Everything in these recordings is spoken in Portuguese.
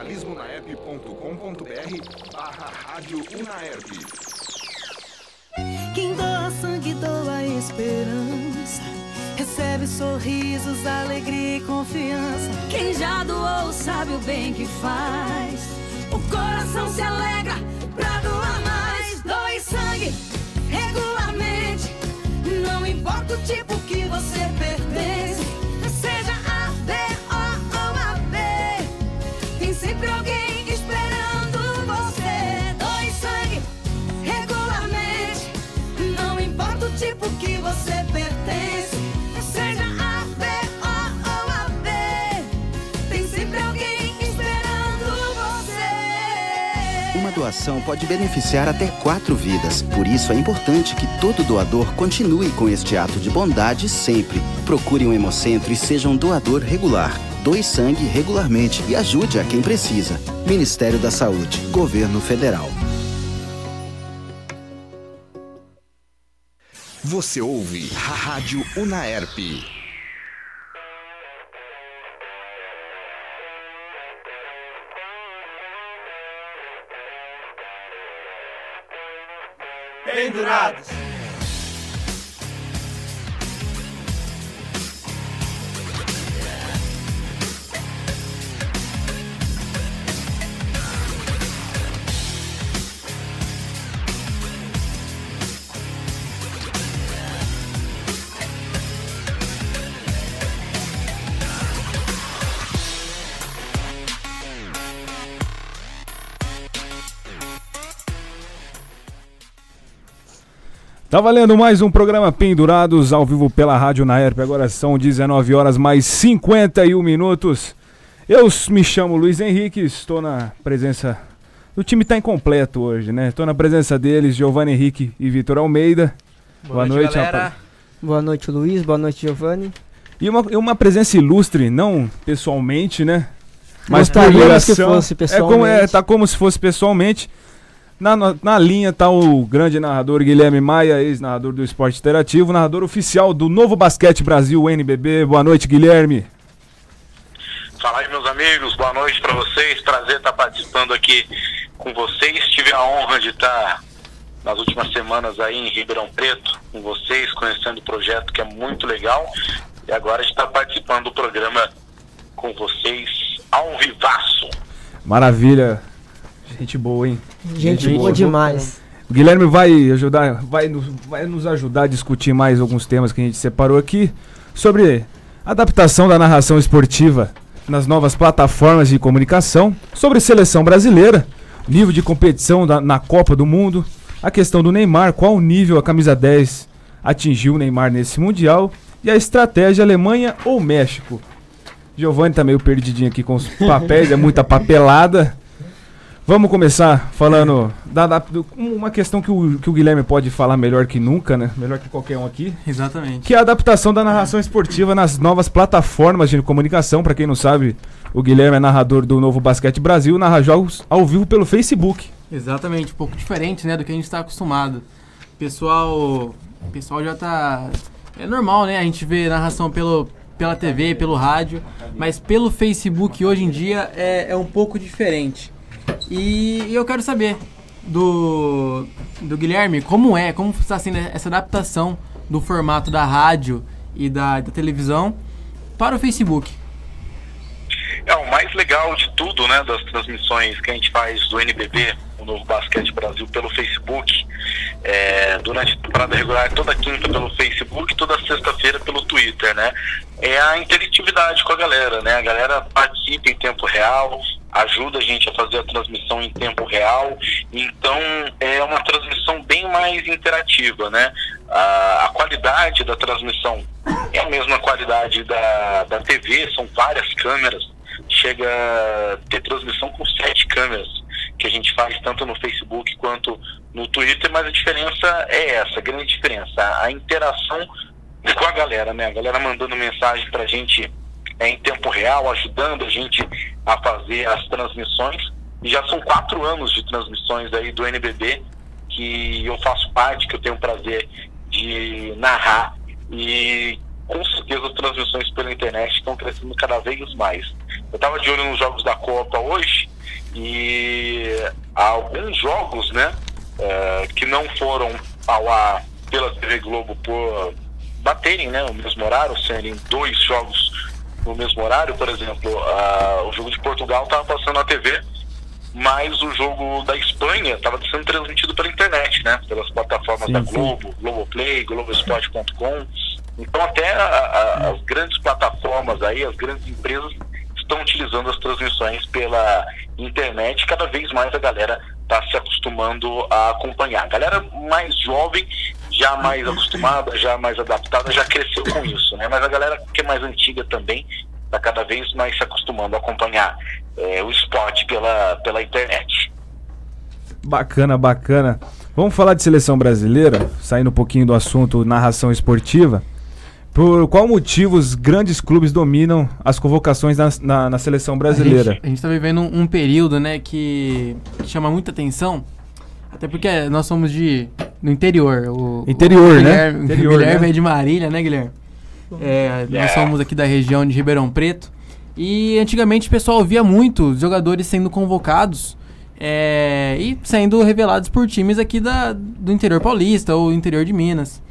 jornalismonaep.com.br/Rádio Unaerp. Quem doa sangue, doa esperança. Recebe sorrisos, alegria e confiança. Quem já doou sabe o bem que faz. O coração se alegra pra doar mais. Doe sangue regularmente. Não importa o tipo que você pertence. Seja A, B, O ou AB. Tem sempre alguém esperando você. Doe sangue regularmente. Não importa o tipo que você pertence. Seja A, B, O ou AB. Tem sempre alguém esperando você. Uma doação pode beneficiar até 4 vidas. Por isso é importante que todo doador continue com este ato de bondade sempre. Procure um hemocentro e seja um doador regular. Doe sangue regularmente e ajude a quem precisa. Ministério da Saúde, Governo Federal. Você ouve a Rádio Unaerp. Pendurados. Tá valendo mais um programa Pendurados ao vivo pela Rádio Unaerp. Agora são 19 horas mais 51 minutos. Eu me chamo Luiz Henrique, estou na presença... O time tá incompleto hoje, né? Estou na presença deles, Giovanni Henrique e Vitor Almeida. Boa noite, galera. Rapaz. Boa noite, Luiz. Boa noite, Giovanni. E uma presença ilustre, não pessoalmente, né? Mas por Gostaríamos que ligação. fosse pessoalmente. Tá como se fosse pessoalmente. Na linha tá o grande narrador Guilherme Maia, ex-narrador do Esporte Interativo, narrador oficial do Novo Basquete Brasil, NBB. Boa noite, Guilherme. Fala aí, meus amigos, boa noite para vocês, prazer estar participando aqui com vocês. Tive a honra de estar nas últimas semanas aí em Ribeirão Preto com vocês, conhecendo o projeto que é muito legal, e agora de estar participando do programa com vocês ao vivaço. Maravilha, gente boa, hein? Gente boa demais. O Guilherme vai nos ajudar a discutir mais alguns temas que a gente separou aqui sobre adaptação da narração esportiva nas novas plataformas de comunicação, sobre seleção brasileira, nível de competição na Copa do Mundo, a questão do Neymar, qual nível a camisa 10 atingiu o Neymar nesse Mundial, e a estratégia Alemanha ou México. Giovanni tá meio perdidinho aqui com os papéis, é muita papelada. Vamos começar falando uma questão que o Guilherme pode falar melhor que nunca, né? Melhor que qualquer um aqui. Exatamente. Que é a adaptação da narração esportiva nas novas plataformas de comunicação. Para quem não sabe, o Guilherme é narrador do Novo Basquete Brasil, narra jogos ao vivo pelo Facebook. Exatamente, um pouco diferente, né, do que a gente está acostumado. O pessoal já tá... É normal, né, a gente vê narração pela TV, pelo rádio, mas pelo Facebook hoje em dia é um pouco diferente. E eu quero saber do Guilherme como está sendo essa adaptação do formato da rádio e da televisão para o Facebook. O mais legal de tudo, né, das transmissões que a gente faz do NBB, o Novo Basquete Brasil, pelo Facebook, durante a temporada regular, toda quinta pelo Facebook, toda sexta-feira pelo Twitter, né, é a interatividade com a galera, né, a galera participa em tempo real, ajuda a gente a fazer a transmissão em tempo real, então é uma transmissão bem mais interativa, né, a qualidade da transmissão é a mesma qualidade da TV, são várias câmeras, chega a ter transmissão com 7 câmeras que a gente faz tanto no Facebook quanto no Twitter, mas a diferença é essa, a grande diferença, a interação com a galera, né? A galera mandando mensagem pra gente em tempo real, ajudando a gente a fazer as transmissões, e já são 4 anos de transmissões aí do NBB que eu faço parte, que eu tenho o prazer de narrar, e com certeza as transmissões pela internet estão crescendo cada vez mais. Eu estava de olho nos jogos da Copa hoje alguns jogos, né, que não foram ao ar pela TV Globo por baterem, né, o mesmo horário, serem 2 jogos no mesmo horário. Por exemplo, o jogo de Portugal estava passando na TV, mas o jogo da Espanha estava sendo transmitido pela internet, né, pelas plataformas da Globo, Globoplay, Globoesporte.com. Então até as grandes plataformas aí, as grandes empresas estão utilizando as transmissões pela internet. Cada vez mais a galera está se acostumando a acompanhar. A galera mais jovem, já mais acostumada, já mais adaptada, já cresceu com isso, né? Mas a galera que é mais antiga também está cada vez mais se acostumando a acompanhar o esporte pela internet. Bacana, bacana. Vamos falar de seleção brasileira, saindo um pouquinho do assunto narração esportiva. Por qual motivo os grandes clubes dominam as convocações na seleção brasileira? A gente está vivendo um período, né, que chama muita atenção, até porque nós somos no interior. Interior, né? O Guilherme é de Marília, né, Guilherme? Nós somos aqui da região de Ribeirão Preto. E antigamente o pessoal via muito jogadores sendo convocados e sendo revelados por times aqui do interior paulista ou interior de Minas.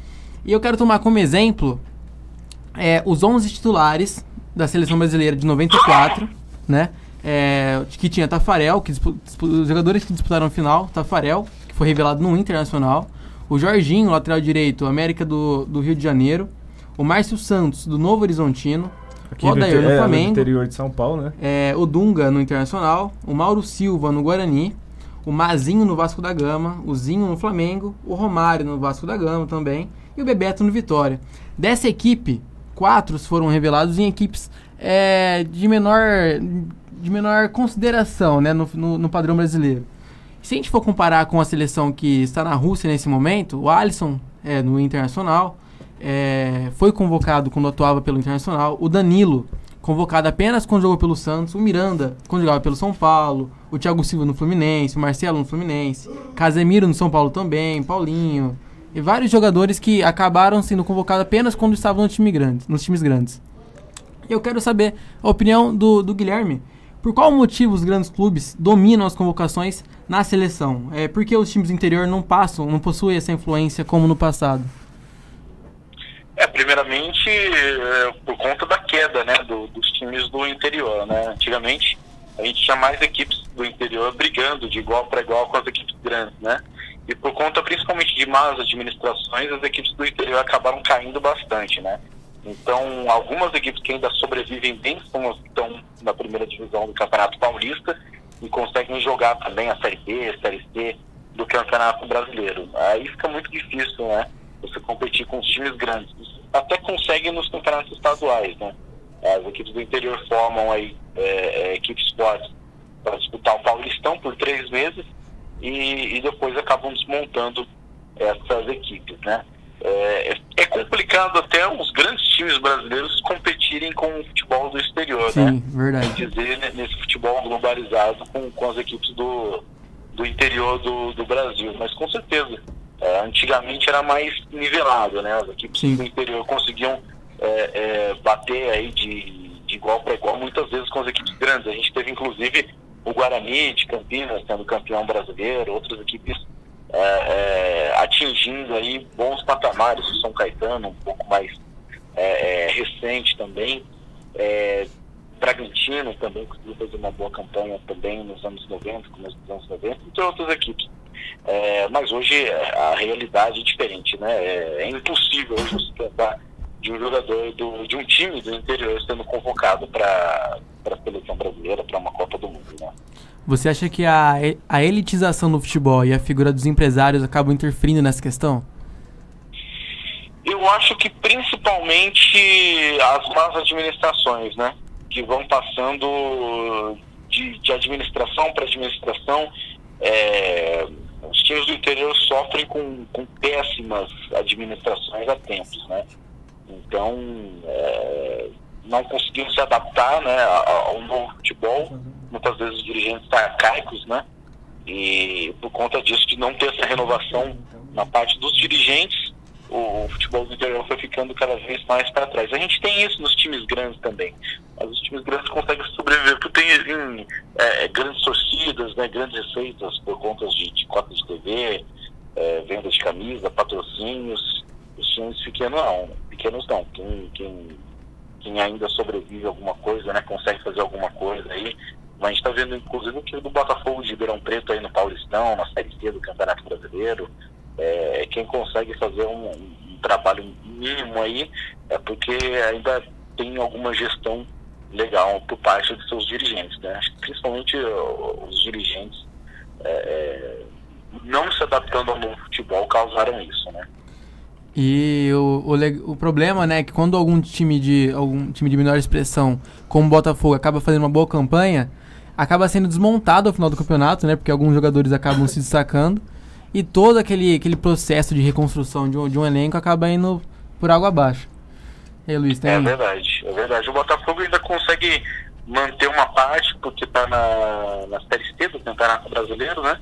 E eu quero tomar como exemplo os 11 titulares da seleção brasileira de 94, né? Que tinha Tafarel, os jogadores que disputaram a final, Tafarel, que foi revelado no Internacional, o Jorginho, lateral direito, América do Rio de Janeiro, o Márcio Santos, do Novo Horizontino, o Odair no Flamengo, no interior de São Paulo, né? O Dunga no Internacional, o Mauro Silva no Guarani, o Mazinho no Vasco da Gama, o Zinho no Flamengo, o Romário no Vasco da Gama também, e o Bebeto no Vitória. Dessa equipe, 4 foram revelados em equipes de menor consideração, né, no padrão brasileiro. Se a gente for comparar com a seleção que está na Rússia nesse momento, o Alisson no Internacional foi convocado quando atuava pelo Internacional, o Danilo convocado apenas quando jogou pelo Santos, o Miranda quando jogava pelo São Paulo, o Thiago Silva no Fluminense, o Marcelo no Fluminense, Casemiro no São Paulo também, Paulinho, e vários jogadores que acabaram sendo convocados apenas quando estavam nos times grandes. Eu quero saber a opinião do Guilherme. Por qual motivo os grandes clubes dominam as convocações na seleção? Por que os times do interior não possuem essa influência como no passado? Primeiramente, por conta da queda, né, dos times do interior, né? Antigamente, a gente tinha mais equipes do interior brigando de igual para igual com as equipes grandes, né? E por conta principalmente de más administrações, as equipes do interior acabaram caindo bastante, né? Então, algumas equipes que ainda sobrevivem bem são as que estão na primeira divisão do Campeonato Paulista e conseguem jogar também a Série B, Série C do Campeonato Brasileiro. Aí fica muito difícil, né, você competir com os times grandes. Até conseguem nos campeonatos estaduais, né? As equipes do interior formam aí equipes fortes para disputar o Paulistão por 3 meses e depois acabam desmontando essas equipes, né? É complicado até os grandes times brasileiros competirem com o futebol do exterior, sim, né? Verdade. Quer dizer, nesse futebol globalizado com as equipes do interior do Brasil. Mas com certeza, antigamente era mais nivelado, né? As equipes do interior conseguiam bater aí de igual para igual muitas vezes com as equipes grandes. A gente teve inclusive o Guarani de Campinas sendo campeão brasileiro, outras equipes atingindo aí bons patamares, o São Caetano um pouco mais recente também, Bragantino também conseguiu fazer uma boa campanha também nos anos 90, começo dos anos 90, entre outras equipes. Mas hoje a realidade é diferente, né? É impossível hoje você pensar de um jogador de um time do interior sendo convocado para a seleção brasileira, para uma Copa do Mundo, né? Você acha que a elitização do futebol e a figura dos empresários acabam interferindo nessa questão? Eu acho que principalmente as más administrações, né? Que vão passando de administração para administração. Os times do interior sofrem com péssimas administrações há tempos, né? Então, não conseguiram se adaptar, né, ao novo futebol. Muitas vezes os dirigentes estão arcaicos, né? E por conta disso, de não ter essa renovação na parte dos dirigentes, o futebol do interior foi ficando cada vez mais para trás. A gente tem isso nos times grandes também, mas os times grandes conseguem sobreviver porque tem grandes torcidas, né, grandes receitas por conta de cotas de TV, venda de camisa, patrocínios. Os times pequenos não. Quem ainda sobrevive a alguma coisa, né, consegue fazer alguma coisa aí. Mas a gente está vendo, inclusive, o time do Botafogo de Ribeirão Preto aí no Paulistão, na Série C do Campeonato Brasileiro. Quem consegue fazer um trabalho mínimo aí é porque ainda tem alguma gestão legal por parte de seus dirigentes, né? Acho que principalmente os dirigentes não se adaptando ao novo futebol causaram isso, né? E o problema, né, é que quando algum time de menor expressão, como o Botafogo, acaba fazendo uma boa campanha, acaba sendo desmontado ao final do campeonato, né, porque alguns jogadores acabam se destacando, e todo aquele processo de reconstrução de um elenco acaba indo por água abaixo. E aí, Luiz, tem É verdade. O Botafogo ainda consegue manter uma parte, porque está na Série C do Campeonato Brasileiro, né?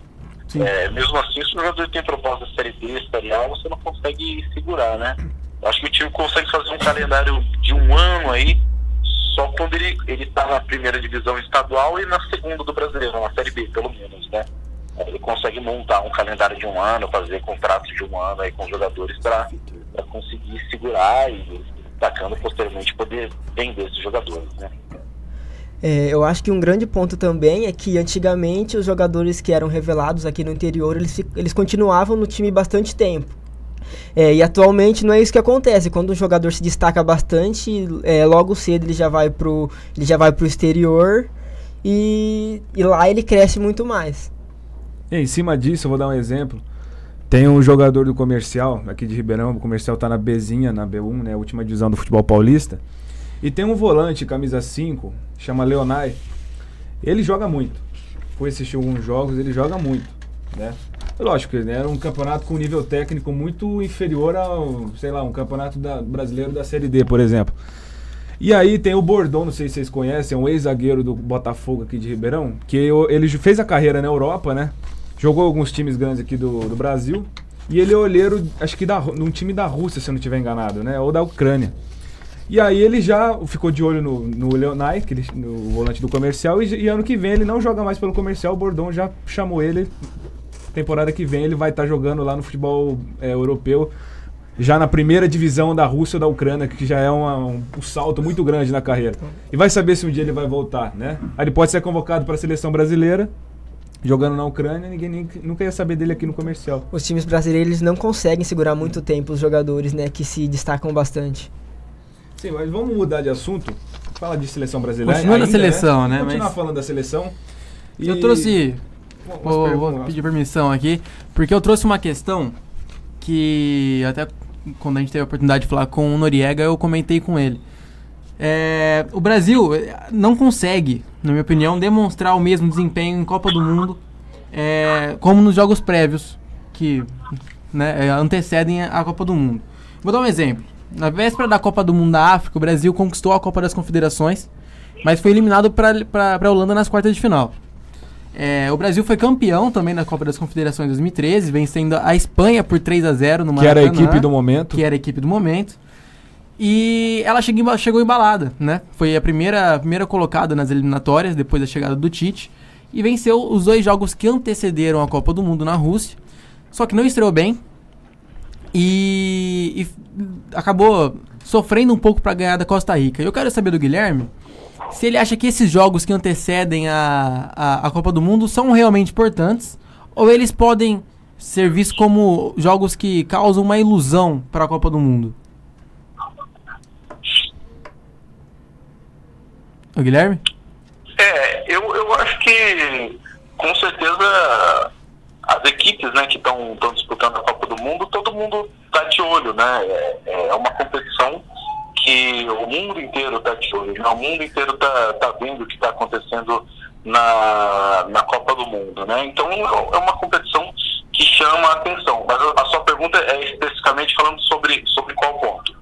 Mesmo assim, se o jogador tem proposta de Série B, Série A, você não consegue segurar, né? Eu acho que o time consegue fazer um calendário de um ano aí, só quando ele tá na primeira divisão estadual e na segunda do Brasileiro, na Série B, pelo menos, né? Ele consegue montar um calendário de um ano, fazer contratos de um ano aí com os jogadores para conseguir segurar e, destacando posteriormente, poder vender esses jogadores, né? Eu acho que um grande ponto também é que antigamente os jogadores que eram revelados aqui no interior, eles continuavam no time bastante tempo. E atualmente não é isso que acontece. Quando um jogador se destaca bastante, logo cedo ele já vai pro exterior e lá ele cresce muito mais. E em cima disso, eu vou dar um exemplo. Tem um jogador do Comercial, aqui de Ribeirão, o Comercial tá na Bzinha, na B1, né, a última divisão do futebol paulista. E tem um volante, camisa 5, chama Leonai. Ele joga muito. Fui assistir alguns jogos, ele joga muito, né? Lógico, né, era um campeonato com nível técnico muito inferior ao, sei lá, um campeonato brasileiro da Série D, por exemplo. E aí tem o Bordon, não sei se vocês conhecem, é um ex-zagueiro do Botafogo aqui de Ribeirão, que ele fez a carreira na Europa, né? Jogou alguns times grandes aqui do Brasil. E ele é olheiro, acho que num time da Rússia, se eu não estiver enganado, né? Ou da Ucrânia. E aí ele já ficou de olho no Leonai, no volante do Comercial, e ano que vem ele não joga mais pelo Comercial, o Bordon já chamou ele. Temporada que vem ele vai estar jogando lá no futebol europeu, já na primeira divisão da Rússia ou da Ucrânia, que já é um salto muito grande na carreira. E vai saber se um dia ele vai voltar, né? Aí ele pode ser convocado para a seleção brasileira, jogando na Ucrânia, ninguém nunca ia saber dele aqui no Comercial. Os times brasileiros eles não conseguem segurar muito tempo os jogadores, né, que se destacam bastante. Sim, mas vamos mudar de assunto. Fala de seleção brasileira. Continua na seleção, né? Continuar falando da seleção. Eu trouxe... Vou pedir permissão aqui, porque eu trouxe uma questão que até quando a gente teve a oportunidade de falar com o Noriega, eu comentei com ele. O Brasil não consegue, na minha opinião, demonstrar o mesmo desempenho em Copa do Mundo como nos jogos prévios que, né, antecedem a Copa do Mundo. Vou dar um exemplo. Na véspera da Copa do Mundo da África, o Brasil conquistou a Copa das Confederações, mas foi eliminado para a Holanda nas quartas de final. O Brasil foi campeão também na Copa das Confederações 2013, vencendo a Espanha por 3-0 no Maracanã. Que era a equipe do momento. Que era a equipe do momento. E ela chegou embalada, né? Foi a primeira colocada nas eliminatórias, depois da chegada do Tite. E venceu os 2 jogos que antecederam a Copa do Mundo na Rússia. Só que não estreou bem. E acabou sofrendo um pouco para ganhar da Costa Rica. Eu quero saber do Guilherme se ele acha que esses jogos que antecedem a Copa do Mundo são realmente importantes, ou eles podem ser vistos como jogos que causam uma ilusão para a Copa do Mundo. O Guilherme? Eu acho que com certeza as equipes, né, que estão disputando a Copa do Mundo, todo mundo está de olho, né? É uma competição que o mundo inteiro está de olho, né? O mundo inteiro tá vendo o que está acontecendo na Copa do Mundo, né? Então é uma competição que chama a atenção. Mas a sua pergunta é especificamente falando sobre qual ponto?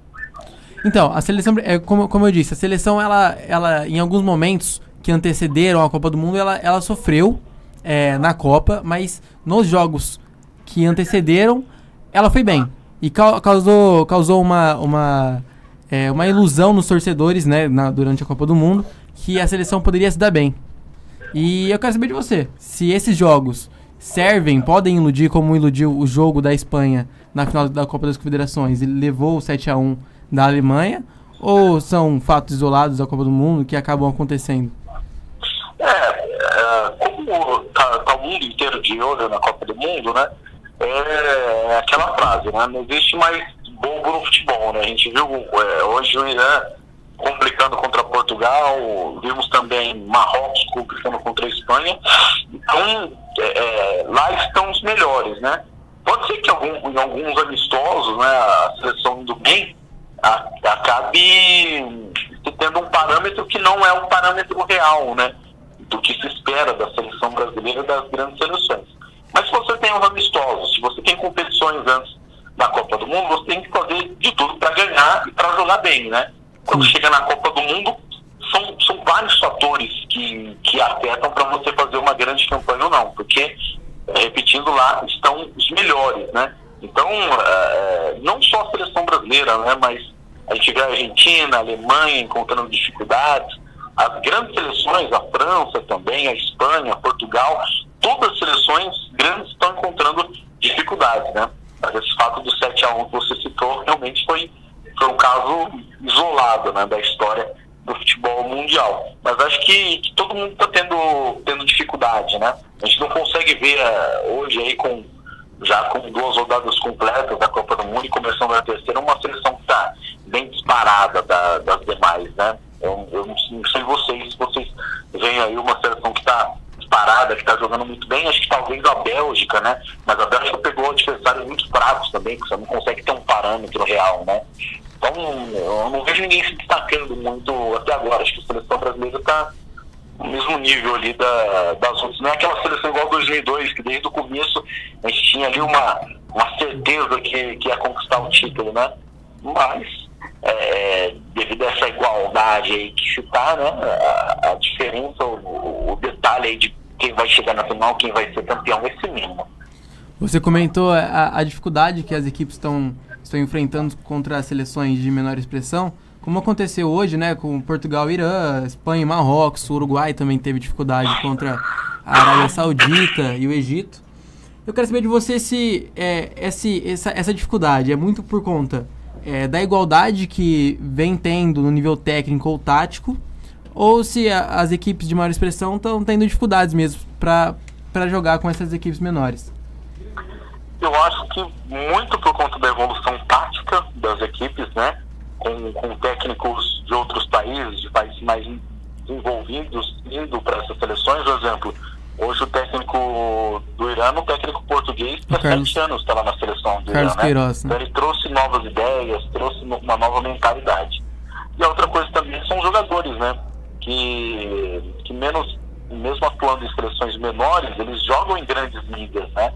Então, a seleção, como eu disse, a seleção, ela em alguns momentos que antecederam a Copa do Mundo, ela sofreu na Copa, mas nos jogos que antecederam, ela foi bem. e causou uma ilusão nos torcedores, né, durante a Copa do Mundo, que a seleção poderia se dar bem. E eu quero saber de você, se esses jogos podem iludir como iludiu o jogo da Espanha na final da Copa das Confederações e levou o 7-1 da Alemanha, ou são fatos isolados da Copa do Mundo que acabam acontecendo? Como tá o mundo inteiro de olho na Copa do Mundo, né? É aquela frase, né? Não existe mais bobo no futebol, né? A gente viu hoje o Irã complicando contra Portugal, vimos também Marrocos complicando contra a Espanha. Então, lá estão os melhores, né? Pode ser que em alguns amistosos, né, a seleção indo bem, acabe tendo um parâmetro que não é um parâmetro real, né, do que se espera da seleção brasileira e das grandes seleções. Mas se você tem os amistosos, se você tem competições antes da Copa do Mundo, você tem que fazer de tudo para ganhar e para jogar bem, né? Quando chega na Copa do Mundo, são vários fatores que afetam para você fazer uma grande campanha ou não, porque, repetindo, lá estão os melhores, né? Então, não só a seleção brasileira, né, mas a gente vê a Argentina, a Alemanha encontrando dificuldades, as grandes seleções, a França também, a Espanha, Portugal, todas as seleções grandes estão encontrando dificuldades, né? Mas esse fato do 7-1 que você citou realmente foi um caso isolado, né, da história do futebol mundial. Mas acho que todo mundo está tendo dificuldade, né? A gente não consegue ver hoje aí já com 2 rodadas completas da Copa do Mundo e começando a terceira, uma seleção que está bem disparada das demais, né? Eu não sei vocês veem aí uma seleção que está disparada, que está jogando muito bem. Acho que talvez a Bélgica, né? Mas a Bélgica pegou adversários muito fracos também, que você não consegue ter um parâmetro real, né? Então, eu não vejo ninguém se destacando muito até agora. Acho que a seleção brasileira está no mesmo nível ali das outras. Não é aquela seleção igual 2002, que desde o começo a gente tinha ali uma certeza que ia conquistar o título, né? Mas, devido a essa igualdade aí que está, né? A diferença, o detalhe aí de quem vai chegar na final, quem vai ser campeão, é esse mínimo. Você comentou a dificuldade que as equipes estão enfrentando contra as seleções de menor expressão, como aconteceu hoje, né, com Portugal e Irã, Espanha e Marrocos. O Uruguai também teve dificuldade contra a Arábia Saudita e o Egito. Eu quero saber de você se essa dificuldade é muito por conta da igualdade que vem tendo no nível técnico ou tático, ou se as equipes de maior expressão estão tendo dificuldades mesmo para jogar com essas equipes menores. Eu acho que muito por conta da evolução tática das equipes, né? Com técnicos de outros países, de países mais desenvolvidos, indo para essas seleções. Por exemplo, hoje o técnico do Irã, o técnico português, que há 7 anos está lá na seleção do Irã, né? Queiroz, né? Então ele trouxe novas ideias, trouxe uma nova mentalidade. E a outra coisa também são os jogadores, né? Que mesmo atuando em seleções menores, eles jogam em grandes ligas, né?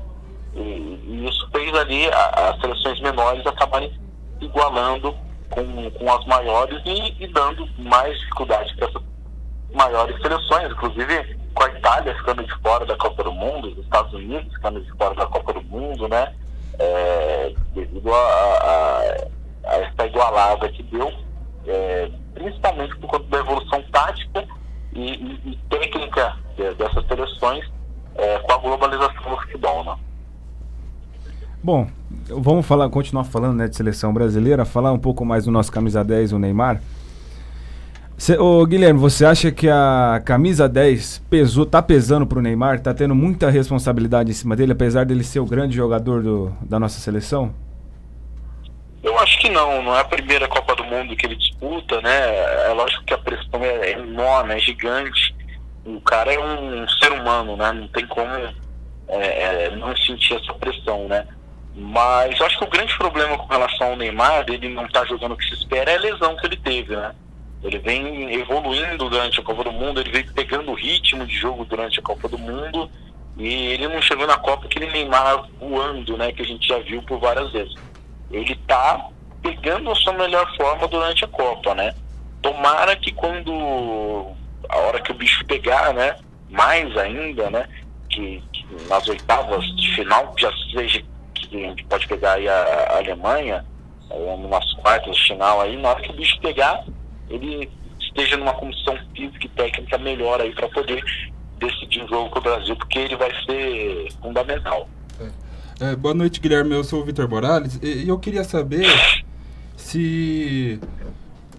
E isso fez ali as seleções menores acabarem igualando com as maiores e dando mais dificuldade para essas maiores seleções, inclusive com a Itália ficando de fora da Copa do Mundo, os Estados Unidos ficando de fora da Copa do Mundo, né? Devido a essa igualada que deu, principalmente por conta da evolução tática e técnica dessas seleções com a globalização do futebol, né? Bom, vamos continuar falando, né, de seleção brasileira, falar um pouco mais do nosso camisa 10, o Neymar. Guilherme, você acha que a camisa 10 tá pesando pro Neymar? Tá tendo muita responsabilidade em cima dele, apesar dele ser o grande jogador da nossa seleção? Eu acho que não é a primeira Copa do Mundo que ele disputa, né? É lógico que a pressão é enorme, é gigante. O cara é um ser humano, né? Não tem como não sentir essa pressão, né? Mas eu acho que o grande problema com relação ao Neymar, ele não tá jogando o que se espera, é a lesão que ele teve, né? Ele vem evoluindo durante a Copa do Mundo, ele vem pegando o ritmo de jogo durante a Copa do Mundo, e ele não chegou na Copa aquele Neymar voando, né? Que a gente já viu por várias vezes. Ele tá pegando a sua melhor forma durante a Copa, né? Tomara que a hora que o bicho pegar, né? Mais ainda, né? Que nas oitavas de final já seja que que a gente pode pegar aí a Alemanha, numas quartas de final aí, na hora que o bicho pegar, ele esteja numa condição física e técnica melhor aí para poder decidir o jogo com o Brasil, porque ele vai ser fundamental. Boa noite, Guilherme. Eu sou o Vitor Morales e eu queria saber se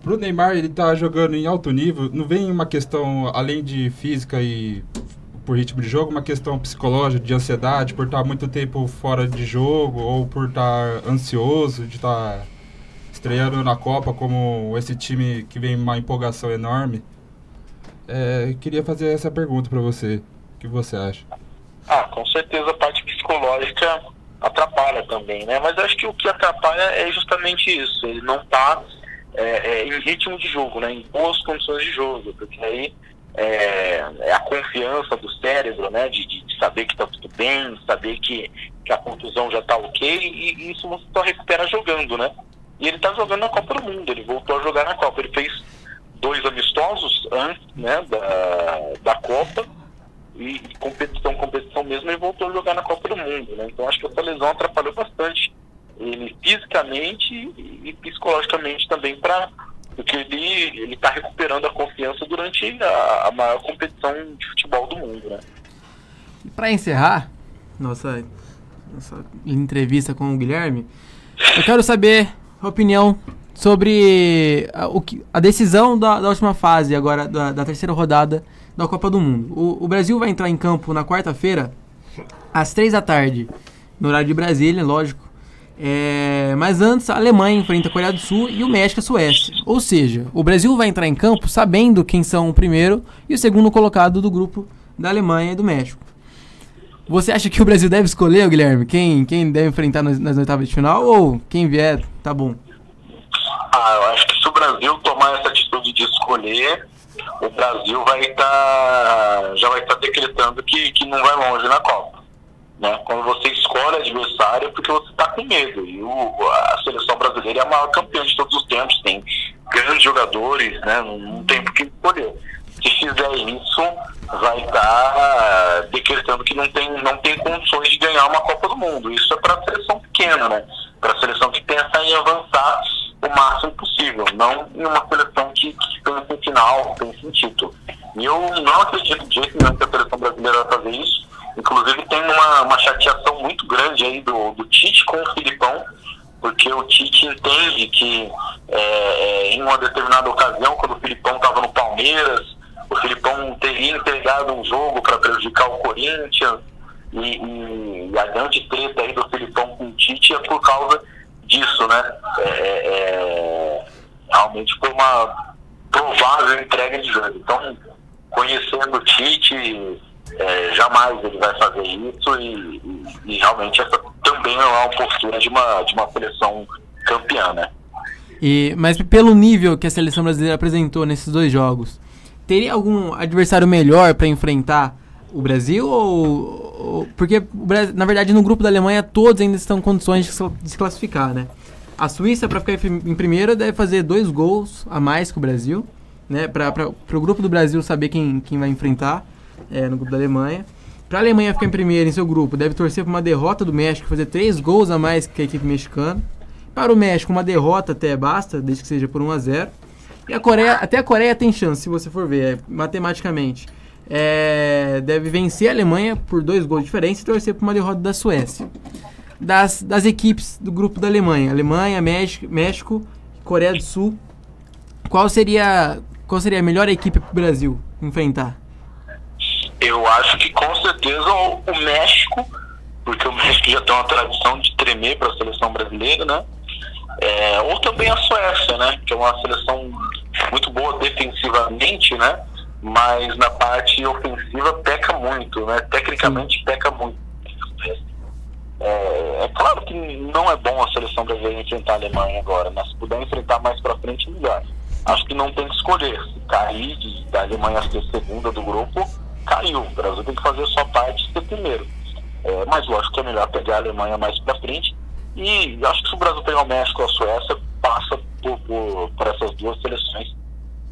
pro Neymar, ele tá jogando em alto nível, não vem uma questão, além de física e por ritmo de jogo, uma questão psicológica, de ansiedade, por estar muito tempo fora de jogo, ou por estar ansioso de estar estreando na Copa, como esse time que vem uma empolgação enorme? Queria fazer essa pergunta para você. O que você acha? Com certeza a parte psicológica atrapalha também, né? Mas acho que o que atrapalha é justamente isso. Ele não está em ritmo de jogo, né? Em boas condições de jogo, porque aí é a confiança do cérebro, né? De saber que está tudo bem, saber que a contusão já está ok, e isso você só recupera jogando, né? E ele está jogando na Copa do Mundo, ele voltou a jogar na Copa. Ele fez 2 amistosos antes, né, da Copa, e competição mesmo, ele voltou a jogar na Copa do Mundo, né? Então acho que essa lesão atrapalhou bastante ele fisicamente e psicologicamente também, porque ele está recuperando a confiança durante a maior competição de futebol do mundo, né? E para encerrar nossa entrevista com o Guilherme, eu quero saber a opinião sobre a decisão da última fase agora, da terceira rodada da Copa do Mundo. O Brasil vai entrar em campo na quarta-feira, às 15h, no horário de Brasília, lógico. Mas antes, a Alemanha enfrenta a Coreia do Sul e o México a Suécia. Ou seja, o Brasil vai entrar em campo sabendo quem são o primeiro e o segundo colocado do grupo da Alemanha e do México. Você acha que o Brasil deve escolher, Guilherme, quem deve enfrentar nas oitavas de final, ou quem vier, tá bom? Eu acho que se o Brasil tomar essa atitude de escolher, o Brasil já vai estar decretando que não vai longe na Copa, né? Quando você escolhe adversário é porque você está com medo, e a seleção brasileira é a maior campeã de todos os tempos, tem grandes jogadores, né? Não tem por que escolher. Se fizer isso, vai estar decretando que não tem condições de ganhar uma Copa do Mundo. Isso é para a seleção pequena, né? Para a seleção que pensa em avançar o máximo possível, não em uma seleção que pensa em final, pensa em título. E eu não acredito de jeito nenhum que a seleção brasileira vai fazer isso. Inclusive tem uma chateação muito grande aí do Tite com o Filipão, porque o Tite entende que em uma determinada ocasião, quando o Filipão estava no Palmeiras, o Filipão teria entregado um jogo para prejudicar o Corinthians, e a grande treta aí do Filipão com o Tite é por causa disso, né? Realmente foi uma provável entrega de jogo. Então, conhecendo o Tite, jamais ele vai fazer isso, e realmente essa também não é uma postura de uma seleção campeã, né? Mas pelo nível que a seleção brasileira apresentou nesses 2 jogos, teria algum adversário melhor para enfrentar o Brasil? Porque, na verdade, no grupo da Alemanha, todos ainda estão em condições de se classificar, né? A Suíça, para ficar em primeiro, deve fazer 2 gols a mais que o Brasil, né? Para o grupo do Brasil saber quem vai enfrentar no grupo da Alemanha. Para a Alemanha ficar em primeiro em seu grupo, deve torcer para uma derrota do México, fazer 3 gols a mais que a equipe mexicana. Para o México, uma derrota até basta, desde que seja por 1-0. E até a Coreia tem chance, se você for ver, matematicamente. Deve vencer a Alemanha por 2 gols de diferença e torcer por uma derrota da Suécia. Das equipes do grupo da Alemanha, México, Coreia do Sul, qual seria a melhor equipe para o Brasil enfrentar? Eu acho que com certeza o México, porque o México já tem uma tradição de tremer para a seleção brasileira, né? Ou também a Suécia, né? Que é uma seleção muito boa defensivamente, né? Mas na parte ofensiva peca muito, né? Tecnicamente peca muito. É claro que não é bom a seleção brasileira enfrentar a Alemanha agora, mas se puder enfrentar mais pra frente, melhor. Acho que não tem que escolher. Se cair da Alemanha ser segunda do grupo, caiu. O Brasil tem que fazer sua parte e ser primeiro. Mas lógico que é melhor pegar a Alemanha mais pra frente. E acho que se o Brasil pegar o México ou a Suécia, passa por essas 2 seleções.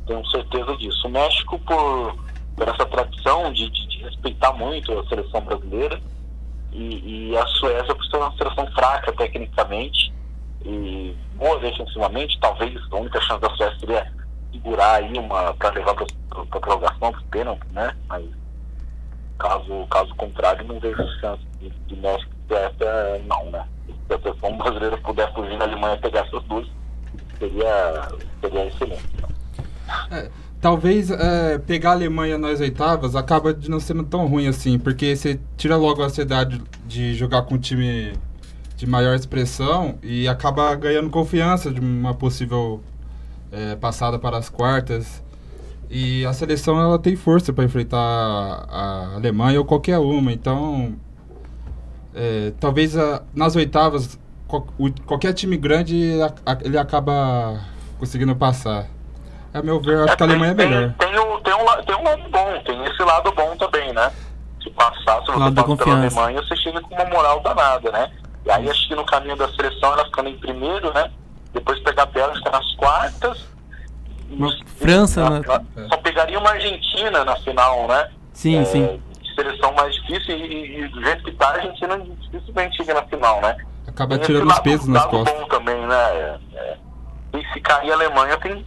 Tenho certeza disso. O México, por essa tradição de respeitar muito a seleção brasileira, E a Suécia, por ser uma seleção fraca tecnicamente e boa defensivamente, talvez a única chance da Suécia seria segurar aí para levar para a prorrogação, para o pênalti, né? Mas caso contrário, não vejo chance de México e Suécia, não, né? Se a seleção brasileira puder fugir da Alemanha e pegar essas duas, seria excelente. Talvez pegar a Alemanha nas oitavas acaba de não sendo tão ruim assim, porque você tira logo a ansiedade de jogar com um time de maior expressão e acaba ganhando confiança de uma possível passada para as quartas. E a seleção ela tem força para enfrentar a Alemanha ou qualquer uma, então talvez nas oitavas qualquer time grande ele acaba conseguindo passar. A meu ver, eu acho que a Alemanha é melhor. Tem um lado bom, tem esse lado bom também, né? Se você passa pela Alemanha, você chega com uma moral danada, né? E aí acho que no caminho da seleção ela ficando em primeiro, né? Depois pegar a Bélgica nas quartas. França, né? Só pegaria uma Argentina na final, né? Sim. Seleção mais difícil e do jeito que tá, a Argentina dificilmente chega na final, né? Acaba tirando os pesos nas costas. Bom também, né? E se cair a Alemanha, tem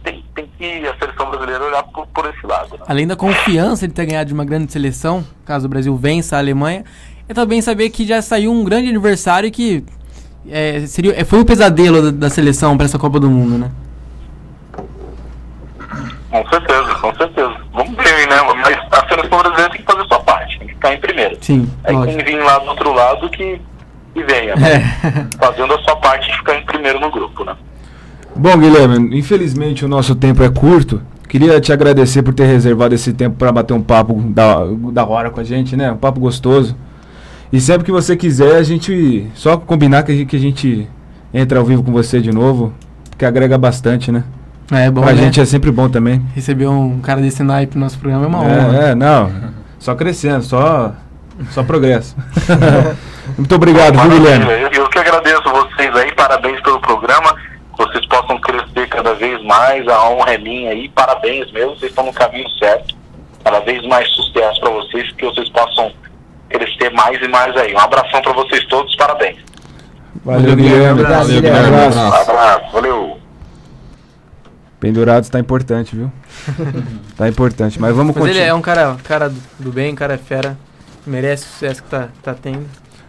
que a seleção brasileira olhar por esse lado, né? Além da confiança de ter ganhado de uma grande seleção, caso o Brasil vença a Alemanha, é também saber que já saiu um grande aniversário que foi um pesadelo da seleção para essa Copa do Mundo, né? Com certeza. Vamos ver, né? Mas a seleção brasileira tem que fazer a sua parte, tem que ficar em primeiro. Sim, aí lógico. Quem vir lá do outro lado que venha, fazendo a sua parte de ficar em primeiro no grupo, né? Bom, Guilherme, infelizmente o nosso tempo é curto. Queria te agradecer por ter reservado esse tempo para bater um papo da hora com a gente, né? Um papo gostoso. E sempre que você quiser, a gente só combinar que a gente entra ao vivo com você de novo, que agrega bastante, né? É bom, pra né? gente é sempre bom também. Receber um cara desse naipe no nosso programa é uma honra. Não. Só crescendo, só progresso. Muito obrigado, viu, Guilherme? Eu que agradeço vocês aí, parabéns pelo programa. Vocês possam crescer cada vez mais, a honra é minha aí, parabéns mesmo, vocês estão no caminho certo. Cada vez mais sucesso para vocês, que vocês possam crescer mais e mais aí. Um abração para vocês todos, parabéns. Valeu, Guilherme. Valeu, Guilherme. Um abraço, valeu. Pendurados tá importante, viu? Tá importante, mas vamos continuar. Ele é um cara do bem, cara fera, merece o sucesso que tá tendo.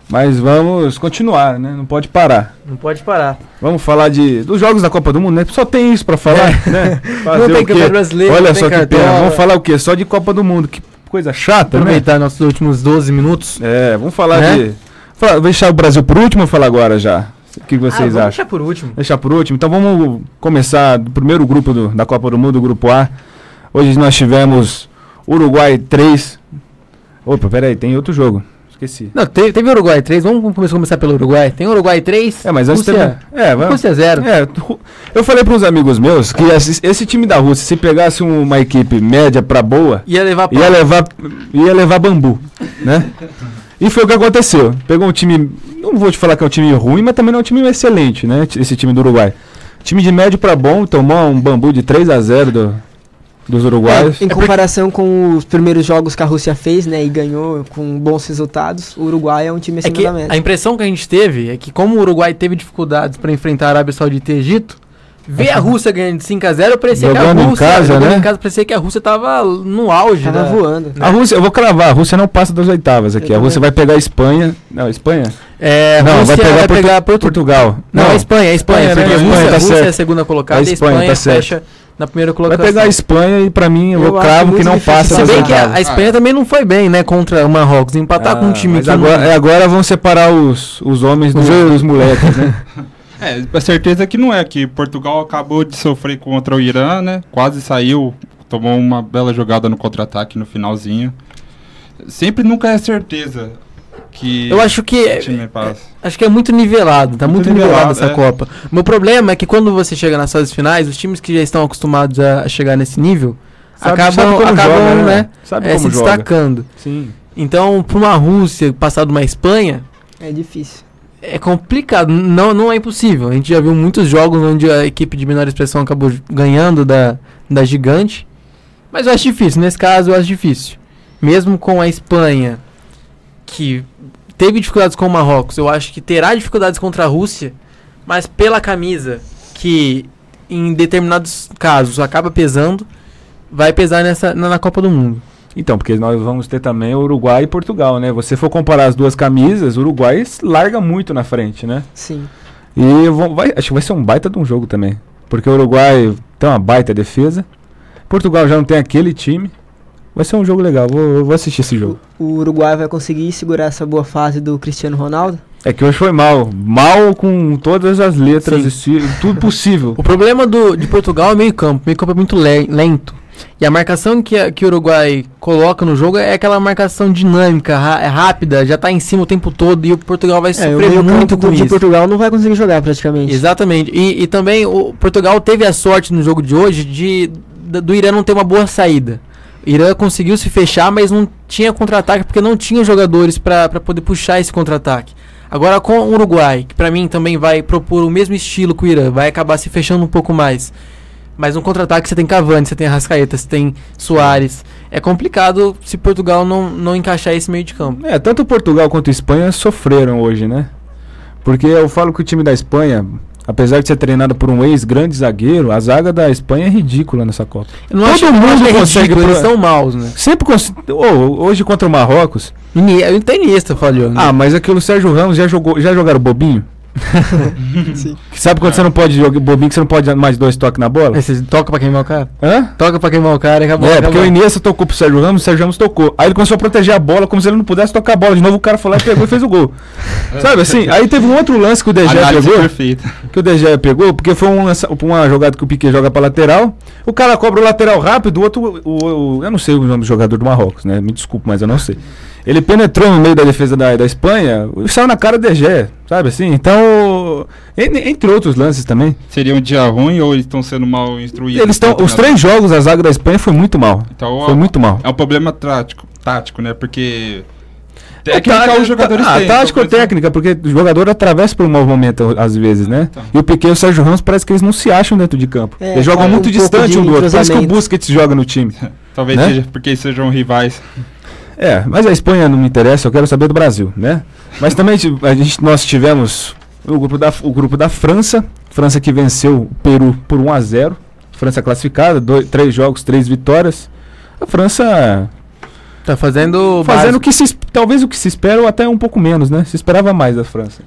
Mas vamos continuar, né? Não pode parar. Não pode parar. Vamos falar dos jogos da Copa do Mundo, né? Só tem isso pra falar, né? Não tem campeonato brasileiro, olha não só tem que pena. cartola. Vamos falar o quê? Só de Copa do Mundo. Que coisa chata, Aproveitar nossos últimos 12 minutos. Vamos falar vou deixar o Brasil por último ou falar agora já? O que vocês acham? Deixar por último. Deixar por último. Então vamos começar do primeiro grupo da Copa do Mundo, o grupo A. Hoje nós tivemos Uruguai 3. Opa, peraí, tem outro jogo. Esqueci. Não, teve Uruguai 3, vamos começar pelo Uruguai. Tem Uruguai 3, mas antes Rússia, Rússia 0. Eu falei para uns amigos meus que esse time da Rússia, se pegasse uma equipe média para boa, ia levar bambu, né? E foi o que aconteceu. Pegou um time, não vou te falar que é um time ruim, mas também não é um time excelente, né? Esse time do Uruguai. Time de médio para bom, tomou um bambu de 3-0 dos uruguaios. Em comparação com os primeiros jogos que a Rússia fez, né, e ganhou com bons resultados, o Uruguai é um time acima da média. A impressão que a gente teve é que como o Uruguai teve dificuldades para enfrentar a Arábia Saudita e Egito, ver a Rússia ganhando de 5-0, parecia que a Rússia jogando em casa, parecia que a Rússia tava no auge, tava voando. A Rússia, eu vou cravar, a Rússia não passa das oitavas aqui. A Rússia vai pegar a Espanha. Não, Espanha? Não, vai pegar Portugal. Não, a Espanha, porque a Rússia é a segunda colocada, a Espanha fecha na primeira colocação. Vai pegar a Espanha e pra mim eu cravo que não passa das oitavas. Se bem que a Espanha também não foi bem, né, contra o Marrocos, empatar com um time que agora vão separar os homens dos moleques, né? A certeza que não é, que Portugal acabou de sofrer contra o Irã, né? Quase saiu, tomou uma bela jogada no contra-ataque no finalzinho. Sempre nunca é certeza que eu acho que o time passa. Acho que é muito nivelado, tá muito nivelado essa Copa. O meu problema é que quando você chega nas fases finais, os times que já estão acostumados a chegar nesse nível acabam se destacando. Sim. Então, para uma Rússia passar de uma Espanha, é difícil. É complicado, não é impossível. A gente já viu muitos jogos onde a equipe de menor expressão acabou ganhando da gigante. Mas eu acho difícil, nesse caso eu acho difícil. Mesmo com a Espanha, que teve dificuldades com o Marrocos, eu acho que terá dificuldades contra a Rússia, mas pela camisa, que em determinados casos acaba pesando, vai pesar na Copa do Mundo. Então, porque nós vamos ter também Uruguai e Portugal, né? Você for comparar as duas camisas, o Uruguai larga muito na frente, né? Sim. E acho que vai ser um baita de um jogo também. Porque o Uruguai tem uma baita defesa. Portugal já não tem aquele time. Vai ser um jogo legal, vou assistir esse jogo. O Uruguai vai conseguir segurar essa boa fase do Cristiano Ronaldo? É que hoje foi mal com todas as letras, tudo possível. O problema de Portugal é o meio campo é muito lento. E a marcação que o Uruguai coloca no jogo é aquela marcação dinâmica, rápida, já tá em cima o tempo todo e o Portugal vai sofrer muito com isso. O Portugal não vai conseguir jogar praticamente. Exatamente. E também o Portugal teve a sorte no jogo de hoje do Irã não ter uma boa saída. O Irã conseguiu se fechar, mas não tinha contra-ataque porque não tinha jogadores para poder puxar esse contra-ataque. Agora com o Uruguai, que para mim também vai propor o mesmo estilo que o Irã, vai acabar se fechando um pouco mais. Mas no contra-ataque você tem Cavani, você tem Arrascaeta, você tem Suárez. É complicado se Portugal não encaixar esse meio de campo. Tanto Portugal quanto a Espanha sofreram hoje, né? Porque eu falo que o time da Espanha, apesar de ser treinado por um ex-grande zagueiro, a zaga da Espanha é ridícula nessa Copa. Todo mundo consegue, eles são maus, né? Sempre hoje contra o Marrocos. O Iniesta falhou, né? Mas aquilo o Sérgio Ramos já jogaram bobinho? Sim. Sabe quando você não pode jogar bobinho, que você não pode dar mais 2 toques na bola? Você toca pra queimar o cara? Hã? Toca pra queimar o cara e acabou. Porque o Iniesta tocou pro Sérgio Ramos, o Sérgio Ramos tocou. Aí ele começou a proteger a bola como se ele não pudesse tocar a bola. De novo o cara foi lá e pegou e fez o gol. Sabe assim? Aí teve um outro lance que o De Gea pegou. Perfeito. Que o De Gea pegou, porque foi uma jogada que o Piqué joga pra lateral. O cara cobra o lateral rápido, o outro. Eu não sei o nome do jogador do Marrocos, né? Me desculpe, mas eu não sei. Ele penetrou no meio da defesa da Espanha e saiu na cara do De Gea, sabe assim? Então, entre outros lances também. Seria um dia ruim ou eles estão sendo mal instruídos? Os 3 jogos, a zaga da Espanha foi muito mal. Então, foi muito mal. É um problema tático, né? Porque técnica os jogadores têm. Tático ou técnica, porque o jogador atravessa por um mau momento às vezes, né? Então. E o Piqué e o Sérgio Ramos parece que eles não se acham dentro de campo. Eles jogam muito distante um do outro. Parece que o Busquets joga no time. Talvez seja porque sejam rivais. Mas a Espanha não me interessa, eu quero saber do Brasil, né? Mas também nós tivemos o grupo da França que venceu o Peru por 1-0, França classificada, 3 jogos, 3 vitórias. A França tá fazendo talvez o que se espera ou até um pouco menos, né? Se esperava mais da França.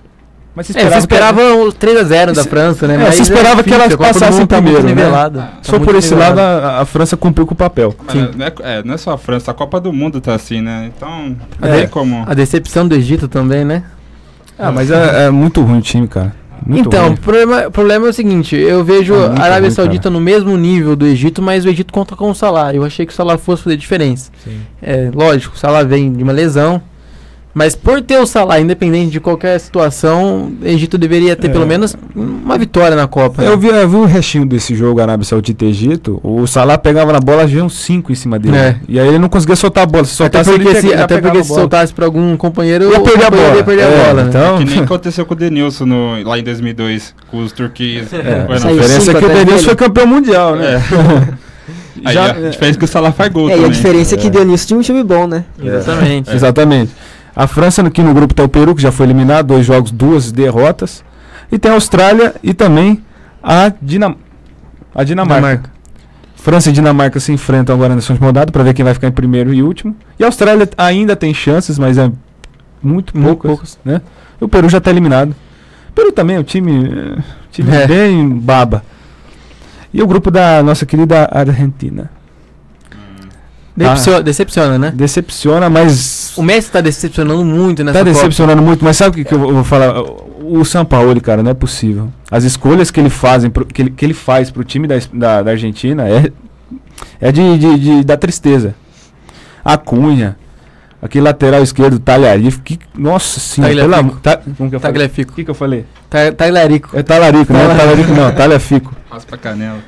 Mas se esperava o 3-0 da França, né? Mas se esperava que ela passasse em primeiro, né? Só por esse lado a França cumpriu com o papel. Não é só a França, a Copa do Mundo tá assim, né? Então, como... A decepção do Egito também, né? Mas é muito ruim o time, cara. O problema é o seguinte, eu vejo a Arábia Saudita no mesmo nível do Egito, mas o Egito conta com o Salah. Eu achei que o Salah fosse fazer diferença. Sim. Lógico, o Salah vem de uma lesão. Mas por ter o Salah, independente de qualquer situação, o Egito deveria ter pelo menos uma vitória na Copa. Eu vi um restinho desse jogo Arábia Saudita e Egito. O Salah pegava na bola, havia uns 5 em cima dele. E aí ele não conseguia soltar a bola. Se soltasse, até porque se soltasse para algum companheiro, ia perder a bola. Né? Então... Que nem aconteceu com o Denilson lá em 2002, com os turquês. A diferença é que o Denilson foi campeão mundial, né? A diferença é que o Salah faz gol também. E a diferença é que o Denilson tinha um time bom, né? Exatamente. A França, aqui no grupo tá o Peru, que já foi eliminado, 2 jogos, 2 derrotas. E tem a Austrália e também a Dinamarca. França e Dinamarca se enfrentam agora nessa rodada para ver quem vai ficar em primeiro e último. E a Austrália ainda tem chances, mas é muito poucas, né? E o Peru já está eliminado. O Peru também é um time bem baba. E o grupo da nossa querida Argentina. Decepciona, né? Decepciona, mas... O Messi tá decepcionando muito nessa Copa. Tá decepcionando muito, mas sabe o que eu vou falar? O Sampaoli, cara, não é possível. As escolhas que ele faz pro time da Argentina é de dar tristeza. A Cunha, aquele lateral esquerdo, Tagliafico, nossa senhora. Tagliafico. O que eu falei? Tagliafico. É Talarico, não é Talarico não, Tagliafico. Raspa a canela.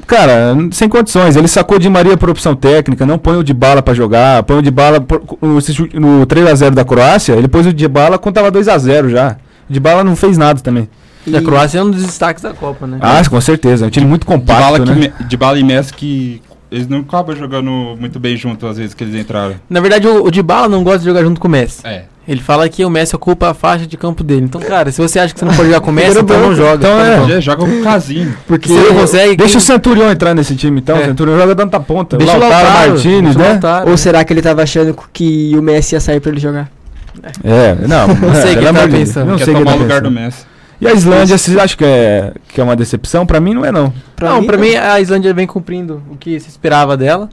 Cara, sem condições. Ele sacou o Di Maria por opção técnica, não põe o Dybala pra jogar, põe o Dybala no 3-0 da Croácia, ele pôs o Dybala quando tava 2-0 já. O Dybala não fez nada também. E a Croácia é um dos destaques da Copa, né? Com certeza. É um time muito compacto, Dybala e Messi que eles não acabam jogando muito bem juntos às vezes que eles entraram. Na verdade, o Dybala não gosta de jogar junto com o Messi. Ele fala que o Messi ocupa a faixa de campo dele. Então, cara, se você acha que você não pode jogar com o Messi, então não joga. Então Joga com o Casinho. Porque você não consegue... Deixa o Centurião entrar nesse time, então. O Centurião joga dando a ponta. Deixa o Lautaro Martínez, né? Ou será que ele tava achando que o Messi ia sair pra ele jogar? Não sei o que ele tá pensando. Não Quer sei tomar o que lugar do Messi. E a Islândia, vocês acham que é uma decepção? Pra mim não é, não. Pra mim a Islândia vem cumprindo o que se esperava dela,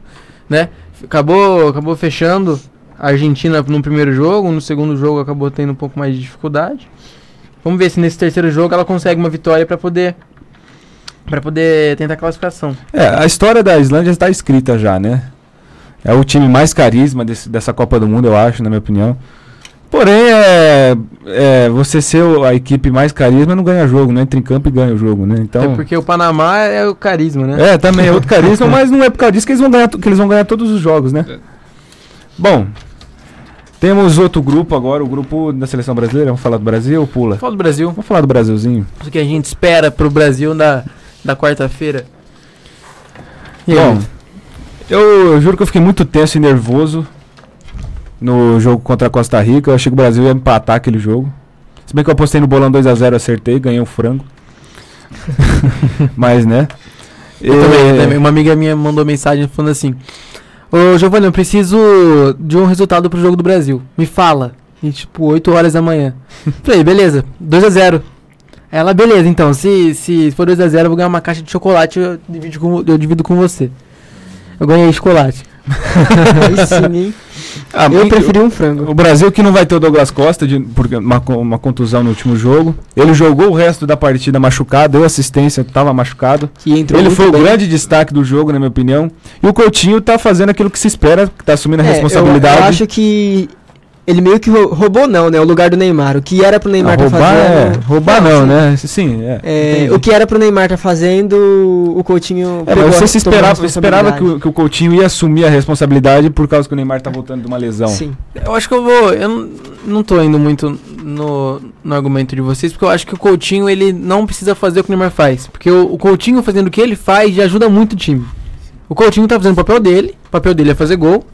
né? Acabou fechando a Argentina no primeiro jogo, no segundo jogo acabou tendo um pouco mais de dificuldade. Vamos ver se nesse terceiro jogo ela consegue uma vitória pra poder tentar a classificação. A história da Islândia está escrita já, né? É o time mais carisma dessa Copa do Mundo, eu acho, na minha opinião. Porém, você ser a equipe mais carisma não ganha jogo, né? Entra em campo e ganha o jogo, né? Então... É porque o Panamá é o carisma, né? Também é outro carisma, mas não é por causa disso que eles vão ganhar todos os jogos, né? Bom, temos outro grupo agora, o grupo da Seleção Brasileira. Vamos falar do Brasil ou pula? Fala do Brasil. Vamos falar do Brasilzinho. O que a gente espera pro Brasil da quarta-feira. Bom, eu juro que eu fiquei muito tenso e nervoso no jogo contra a Costa Rica. Eu achei que o Brasil ia empatar aquele jogo. Se bem que eu apostei no bolão 2-0, acertei, ganhei um frango. Mas, né? Também, uma amiga minha mandou mensagem falando assim: ô Giovanni, eu preciso de um resultado pro jogo do Brasil. Me fala. E tipo, 8 horas da manhã. Falei, beleza, 2-0. Ela, beleza, então, se for 2-0, eu vou ganhar uma caixa de chocolate, eu divido com você. Eu ganhei chocolate. Aí sim, hein? Eu preferi um frango. O Brasil que não vai ter o Douglas Costa, porque uma contusão no último jogo. Ele jogou o resto da partida machucado, deu assistência, estava machucado. Ele foi o grande destaque do jogo, na minha opinião. E o Coutinho tá fazendo aquilo que se espera, que tá assumindo a responsabilidade. Eu acho que ele meio que roubou né? O lugar do Neymar. O que era pro Neymar tá fazendo... Roubar não, né? Sim, o que era pro Neymar tá fazendo, o Coutinho... mas você esperava que o Coutinho ia assumir a responsabilidade por causa que o Neymar tá voltando de uma lesão. Sim. Eu acho que eu não tô indo muito no argumento de vocês, porque eu acho que o Coutinho, ele não precisa fazer o que o Neymar faz. Porque o Coutinho fazendo o que ele faz já ajuda muito o time. O Coutinho tá fazendo o papel dele é fazer gol.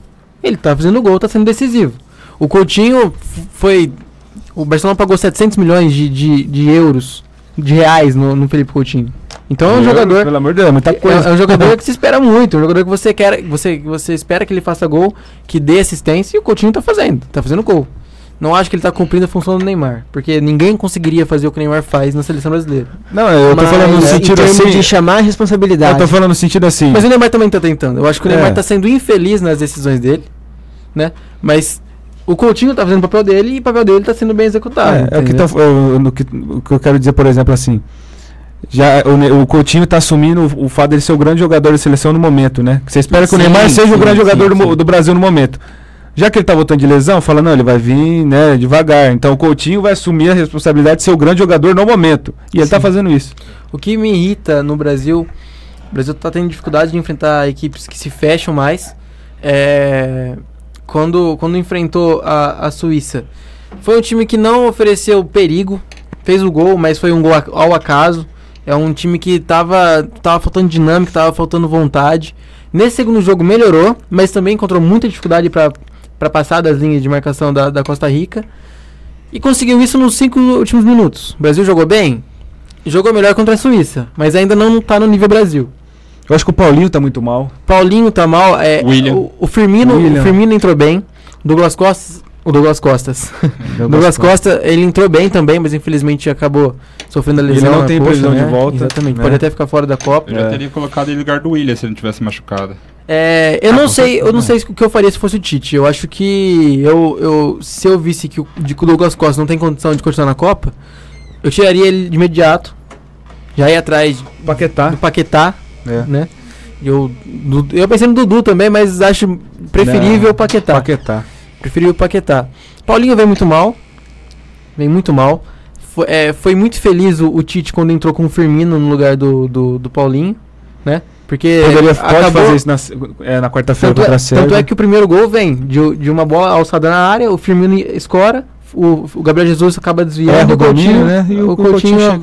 Ele tá fazendo gol, tá sendo decisivo. O Coutinho o Barcelona pagou 700 milhões de euros, de reais no Felipe Coutinho. Então é um jogador... Pelo amor de Deus, muita coisa. É um jogador que se espera muito, é um jogador que você espera que ele faça gol, que dê assistência, e o Coutinho tá fazendo gol. Não acho que ele tá cumprindo a função do Neymar, porque ninguém conseguiria fazer o que o Neymar faz na seleção brasileira. Não, eu tô falando no sentido assim... de chamar a responsabilidade. Eu tô falando no sentido assim... Mas o Neymar também tá tentando. Eu acho que o Neymar tá sendo infeliz nas decisões dele, né? Mas... o Coutinho tá fazendo o papel dele e o papel dele tá sendo bem executado. O que eu quero dizer, por exemplo, assim... Já o Coutinho tá assumindo o fato de ele ser o grande jogador da seleção no momento, né? Você espera que o Neymar seja o grande jogador do Brasil no momento. Já que ele tá voltando de lesão, fala, não, ele vai vir, né, devagar. Então o Coutinho vai assumir a responsabilidade de ser o grande jogador no momento. E ele tá fazendo isso. O que me irrita no Brasil... O Brasil tá tendo dificuldade de enfrentar equipes que se fecham mais. Quando enfrentou a Suíça, foi um time que não ofereceu perigo, fez o gol, mas foi um gol ao acaso. É um time que tava faltando dinâmica, tava faltando vontade. Nesse segundo jogo melhorou, mas também encontrou muita dificuldade para passar das linhas de marcação da Costa Rica. E conseguiu isso nos 5 últimos minutos. O Brasil jogou bem? Jogou melhor contra a Suíça, mas ainda não tá no nível Brasil. Eu acho que o Paulinho tá muito mal. Paulinho tá mal. O Firmino entrou bem. Douglas Costa, ele entrou bem também, mas infelizmente acabou sofrendo a lesão. Ele não tem previsão de volta. Exatamente, pode até ficar fora da Copa. Eu já teria colocado ele no lugar do Willian se ele não tivesse machucado. Eu não sei o que eu faria se fosse o Tite. Eu acho que se eu visse que o Douglas Costa não tem condição de continuar na Copa, eu tiraria ele de imediato. Já ia atrás do Paquetá. Né? Eu pensei no Dudu também, mas acho preferível o Paquetá. Preferível o Paquetá. Paulinho vem muito mal. Foi muito feliz o Tite quando entrou com o Firmino no lugar do Paulinho, né? Porque pode fazer isso na quarta-feira contra a Sérvia. Tanto é que o primeiro gol vem de uma bola alçada na área, o Firmino escora, o Gabriel Jesus acaba desviando, o Coutinho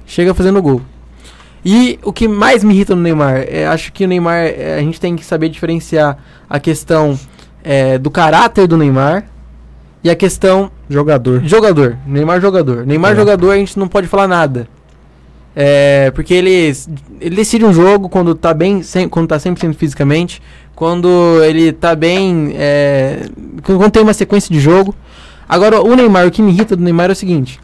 chega fazendo gol. E o que mais me irrita no Neymar, acho que o Neymar, a gente tem que saber diferenciar a questão do caráter do Neymar E a questão... Jogador. Neymar jogador. Neymar jogador a gente não pode falar nada. Porque ele decide um jogo quando tá bem, quando tá 100% fisicamente, quando ele tá bem, quando tem uma sequência de jogo. Agora, o Neymar, o que me irrita do Neymar é o seguinte: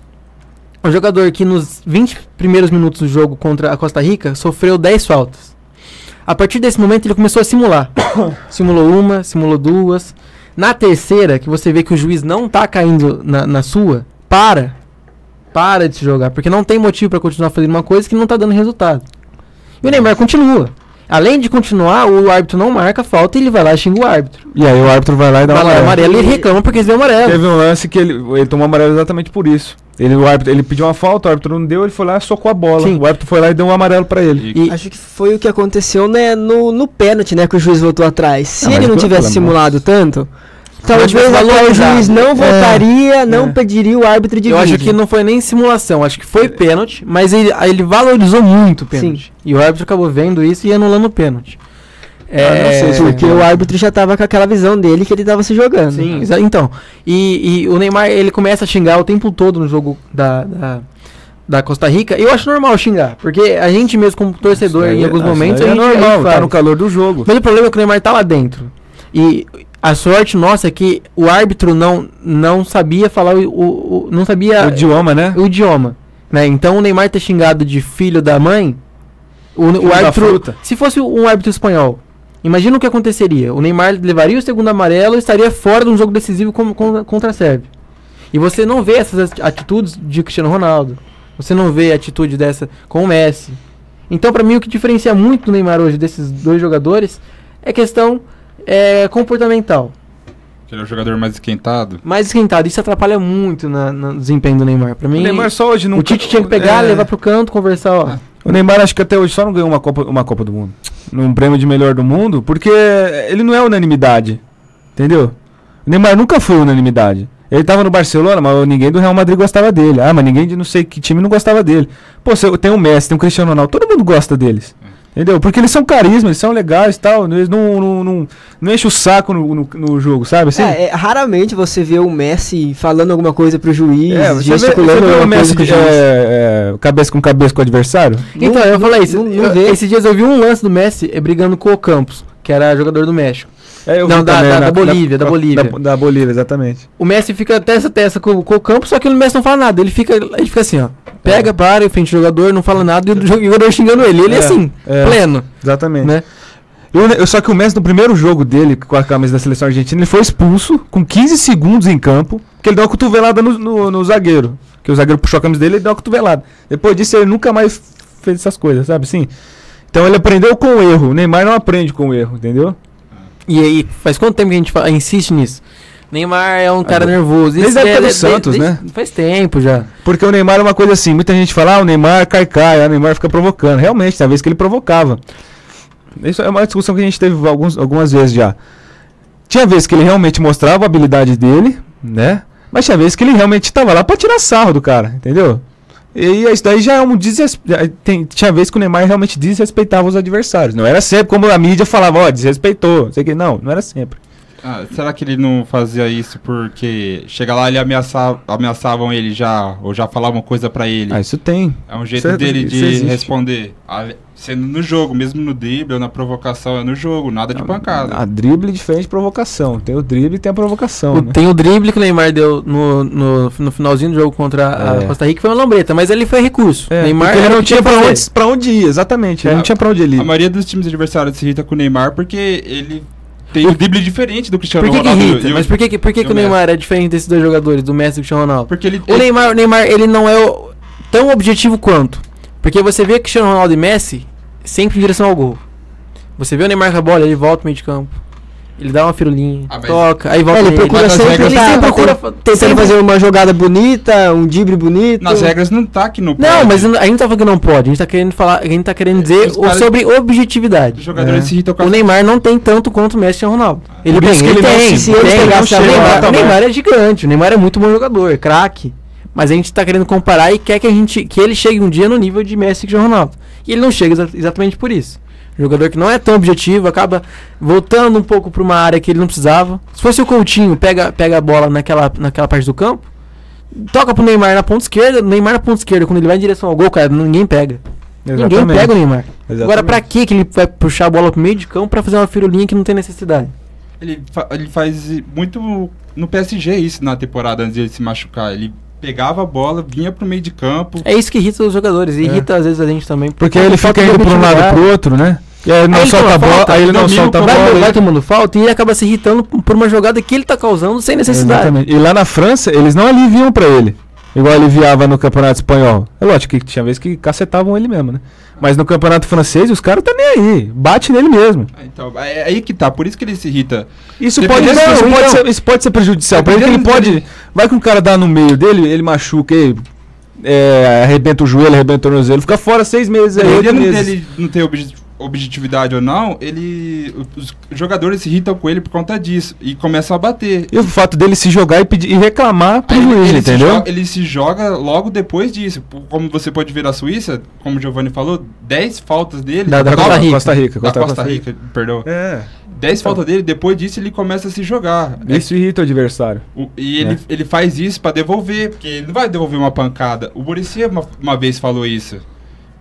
um jogador que nos 20 primeiros minutos do jogo contra a Costa Rica sofreu 10 faltas. A partir desse momento ele começou a simular. Simulou uma, simulou duas. Na terceira, que você vê que o juiz não tá caindo na sua, para de se jogar, porque não tem motivo para continuar fazendo uma coisa que não tá dando resultado. E o Neymar continua. Além de continuar, o árbitro não marca a falta e ele vai lá e xinga o árbitro. E aí o árbitro vai lá e dá um amarelo e ele reclama porque ele deu amarelo. Teve um lance que ele tomou amarelo exatamente por isso. Ele pediu uma falta, o árbitro não deu, ele foi lá e socou a bola. Sim. O árbitro foi lá e deu um amarelo pra ele. E acho que foi o que aconteceu, né, no pênalti, né, que o juiz voltou atrás. Se ele não tivesse simulado tanto, talvez o juiz não voltaria, não pediria o árbitro de vídeo. Eu acho que não foi nem simulação, acho que foi pênalti, mas ele valorizou muito o pênalti. Sim. E o árbitro acabou vendo isso e anulando o pênalti. Não sei, porque o árbitro já tava com aquela visão dele que ele tava se jogando. Sim, então. E o Neymar, ele começa a xingar o tempo todo no jogo da Costa Rica. E eu acho normal xingar, porque a gente mesmo como torcedor, em alguns momentos, é normal, tá no calor do jogo. Mas o problema é que o Neymar tá lá dentro. E a sorte nossa é que o árbitro não sabia falar não sabia o idioma, né? O idioma, né? Então o Neymar ter xingado de filho da mãe, o árbitro, se fosse um árbitro espanhol, imagina o que aconteceria. O Neymar levaria o segundo amarelo e estaria fora de um jogo decisivo contra a Sérvia. E você não vê essas atitudes de Cristiano Ronaldo. Você não vê a atitude dessa com o Messi. Então, pra mim, o que diferencia muito o Neymar hoje desses dois jogadores é questão comportamental. Ele é o jogador mais esquentado. Isso atrapalha muito no desempenho do Neymar. Pra mim, o Neymar só hoje não... O Tite tinha que pegar, levar pro canto, conversar, ó. O Neymar acho que até hoje só não ganhou uma Copa do Mundo. Num prêmio de melhor do mundo, porque ele não é unanimidade. Entendeu? O Neymar nunca foi unanimidade. Ele tava no Barcelona, mas ninguém do Real Madrid gostava dele. Ah, mas ninguém de não sei que time não gostava dele. Pô, tem o Messi, tem o Cristiano Ronaldo, todo mundo gosta deles. Entendeu? Porque eles são carisma, eles são legais e tal. Eles não enchem o saco no jogo, sabe? Assim? Raramente você vê o Messi falando alguma coisa pro juiz, gesticulando você vê o Messi cabeça com o adversário? Então, eu falei isso. Esses dias eu vi um lance do Messi brigando com o Campos, que era jogador do México. Da Bolívia, exatamente. O Messi fica testa a testa com o Campos, só que o Messi não fala nada. Ele fica assim, ó. Pega, para, em frente ao jogador, não fala nada, e o jogador xingando ele. Ele assim, pleno. Exatamente. Né? Só que o Messi, no primeiro jogo dele, com a camisa da seleção argentina, ele foi expulso com 15 segundos em campo, porque ele deu uma cotovelada no zagueiro. Que o zagueiro puxou a camisa dele e deu uma cotovelada. Depois disso, ele nunca mais fez essas coisas, sabe assim? Então ele aprendeu com o erro. O Neymar não aprende com o erro, entendeu? E aí, faz quanto tempo que a gente insiste nisso? Neymar é um cara nervoso. Desde a época do Santos, né? Faz tempo já. Porque o Neymar é uma coisa assim, muita gente fala, o Neymar cai, o Neymar fica provocando. Realmente, tem vez que ele provocava. Isso é uma discussão que a gente teve algumas vezes já. Tinha vezes que ele realmente mostrava a habilidade dele, né? Mas tinha vezes que ele realmente estava lá pra tirar sarro do cara, entendeu? E isso daí já é um desrespeito. Tinha vezes que o Neymar realmente desrespeitava os adversários. Não era sempre como a mídia falava, desrespeitou. Sei que não era sempre. Será que ele não fazia isso porque chega lá ele ameaçavam ele já, ou já falavam coisa pra ele? Isso tem. É um jeito dele de responder. Sendo no jogo, mesmo no drible ou na provocação, é no jogo, nada de pancada. A drible é diferente de provocação. Tem o drible e tem a provocação. Né? Tem o drible que o Neymar deu no finalzinho do jogo contra a Costa Rica, que foi uma lambreta, mas ele foi recurso. Neymar ele não tinha pra onde ir, exatamente. Ele não tinha pra onde ir. A maioria dos times adversários se irrita com o Neymar porque ele tem um drible diferente do Cristiano Ronaldo. Mas por que o Neymar é diferente desses dois jogadores, do Messi e do Cristiano Ronaldo? Porque o Neymar ele não é tão objetivo quanto. Porque você vê Cristiano Ronaldo e Messi sempre em direção ao gol. Você vê o Neymar com a bola, ele volta no meio de campo. Ele dá uma firulinha, toca, aí volta. Ele procura tentando fazer uma jogada bonita, um drible bonito. Nas regras não tá que não pode. Não, mas a gente não tá falando que não pode. A gente tá querendo dizer sobre objetividade. O Neymar não tem tanto quanto o Messi e o Ronaldo. Ele tem. O Neymar é gigante, o Neymar é muito bom jogador, craque. Mas a gente tá querendo comparar e quer que ele chegue um dia no nível de Messi e Cristiano Ronaldo. E ele não chega exatamente por isso. Jogador que não é tão objetivo, acaba voltando um pouco para uma área que ele não precisava. Se fosse o Coutinho, pega a bola naquela parte do campo, toca pro Neymar na ponta esquerda, Neymar na ponta esquerda, quando ele vai em direção ao gol, cara, ninguém pega. Exatamente. Ninguém pega o Neymar. Exatamente. Agora, pra que ele vai puxar a bola pro meio de campo pra fazer uma firulinha que não tem necessidade? Ele faz muito no PSG isso na temporada antes de ele se machucar. Ele pegava a bola, vinha pro meio de campo. É isso que irrita os jogadores, e irrita às vezes a gente também. Porque ele fica indo pra um lado pro outro, né? E aí ele não solta a bola, aí ele não solta a bola. Vai tomando falta e ele acaba se irritando por uma jogada que ele tá causando sem necessidade. Exatamente. E lá na França, eles não aliviam pra ele. Igual aliviava no Campeonato Espanhol. É lógico que tinha vezes que cacetavam ele mesmo, né? Mas no Campeonato Francês, os caras tá nem aí. Bate nele mesmo. Então, é aí que tá. Por isso que ele se irrita. Isso pode ser prejudicial. Pra ele que ele pode... Vai que um cara dá no meio dele, ele machuca, arrebenta o joelho, arrebenta o tornozelo, fica fora 6 meses. Ele não tem objetividade ou não, os jogadores se irritam com ele por conta disso e começam a bater. E o fato dele se jogar e reclamar pro juiz, entendeu? Ele se joga logo depois disso. Como você pode ver na Suíça, como o Giovanni falou, 10 faltas dele... Da Costa Rica, perdão. 10 faltas dele, depois disso ele começa a se jogar. Isso irrita o adversário. Ele faz isso pra devolver, porque ele não vai devolver uma pancada. O Borussia uma vez falou isso.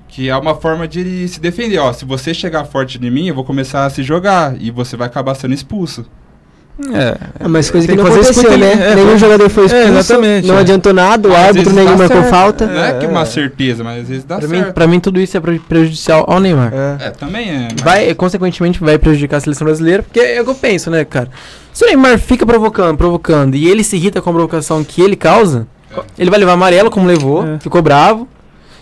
Que é uma forma de ele se defender. Ó, se você chegar forte em mim, eu vou começar a se jogar. E você vai acabar sendo expulso. Mas coisa que não aconteceu, né? Nenhum jogador foi expulso. Exatamente. Não adiantou nada, o árbitro nenhum marcou falta. Não é que uma certeza, mas às vezes dá certo. Pra mim tudo isso é prejudicial ao Neymar. Também é. Consequentemente vai prejudicar a seleção brasileira, porque é o que eu penso, né, cara? Se o Neymar fica provocando, e ele se irrita com a provocação que ele causa, ele vai levar amarelo, como levou, ficou bravo.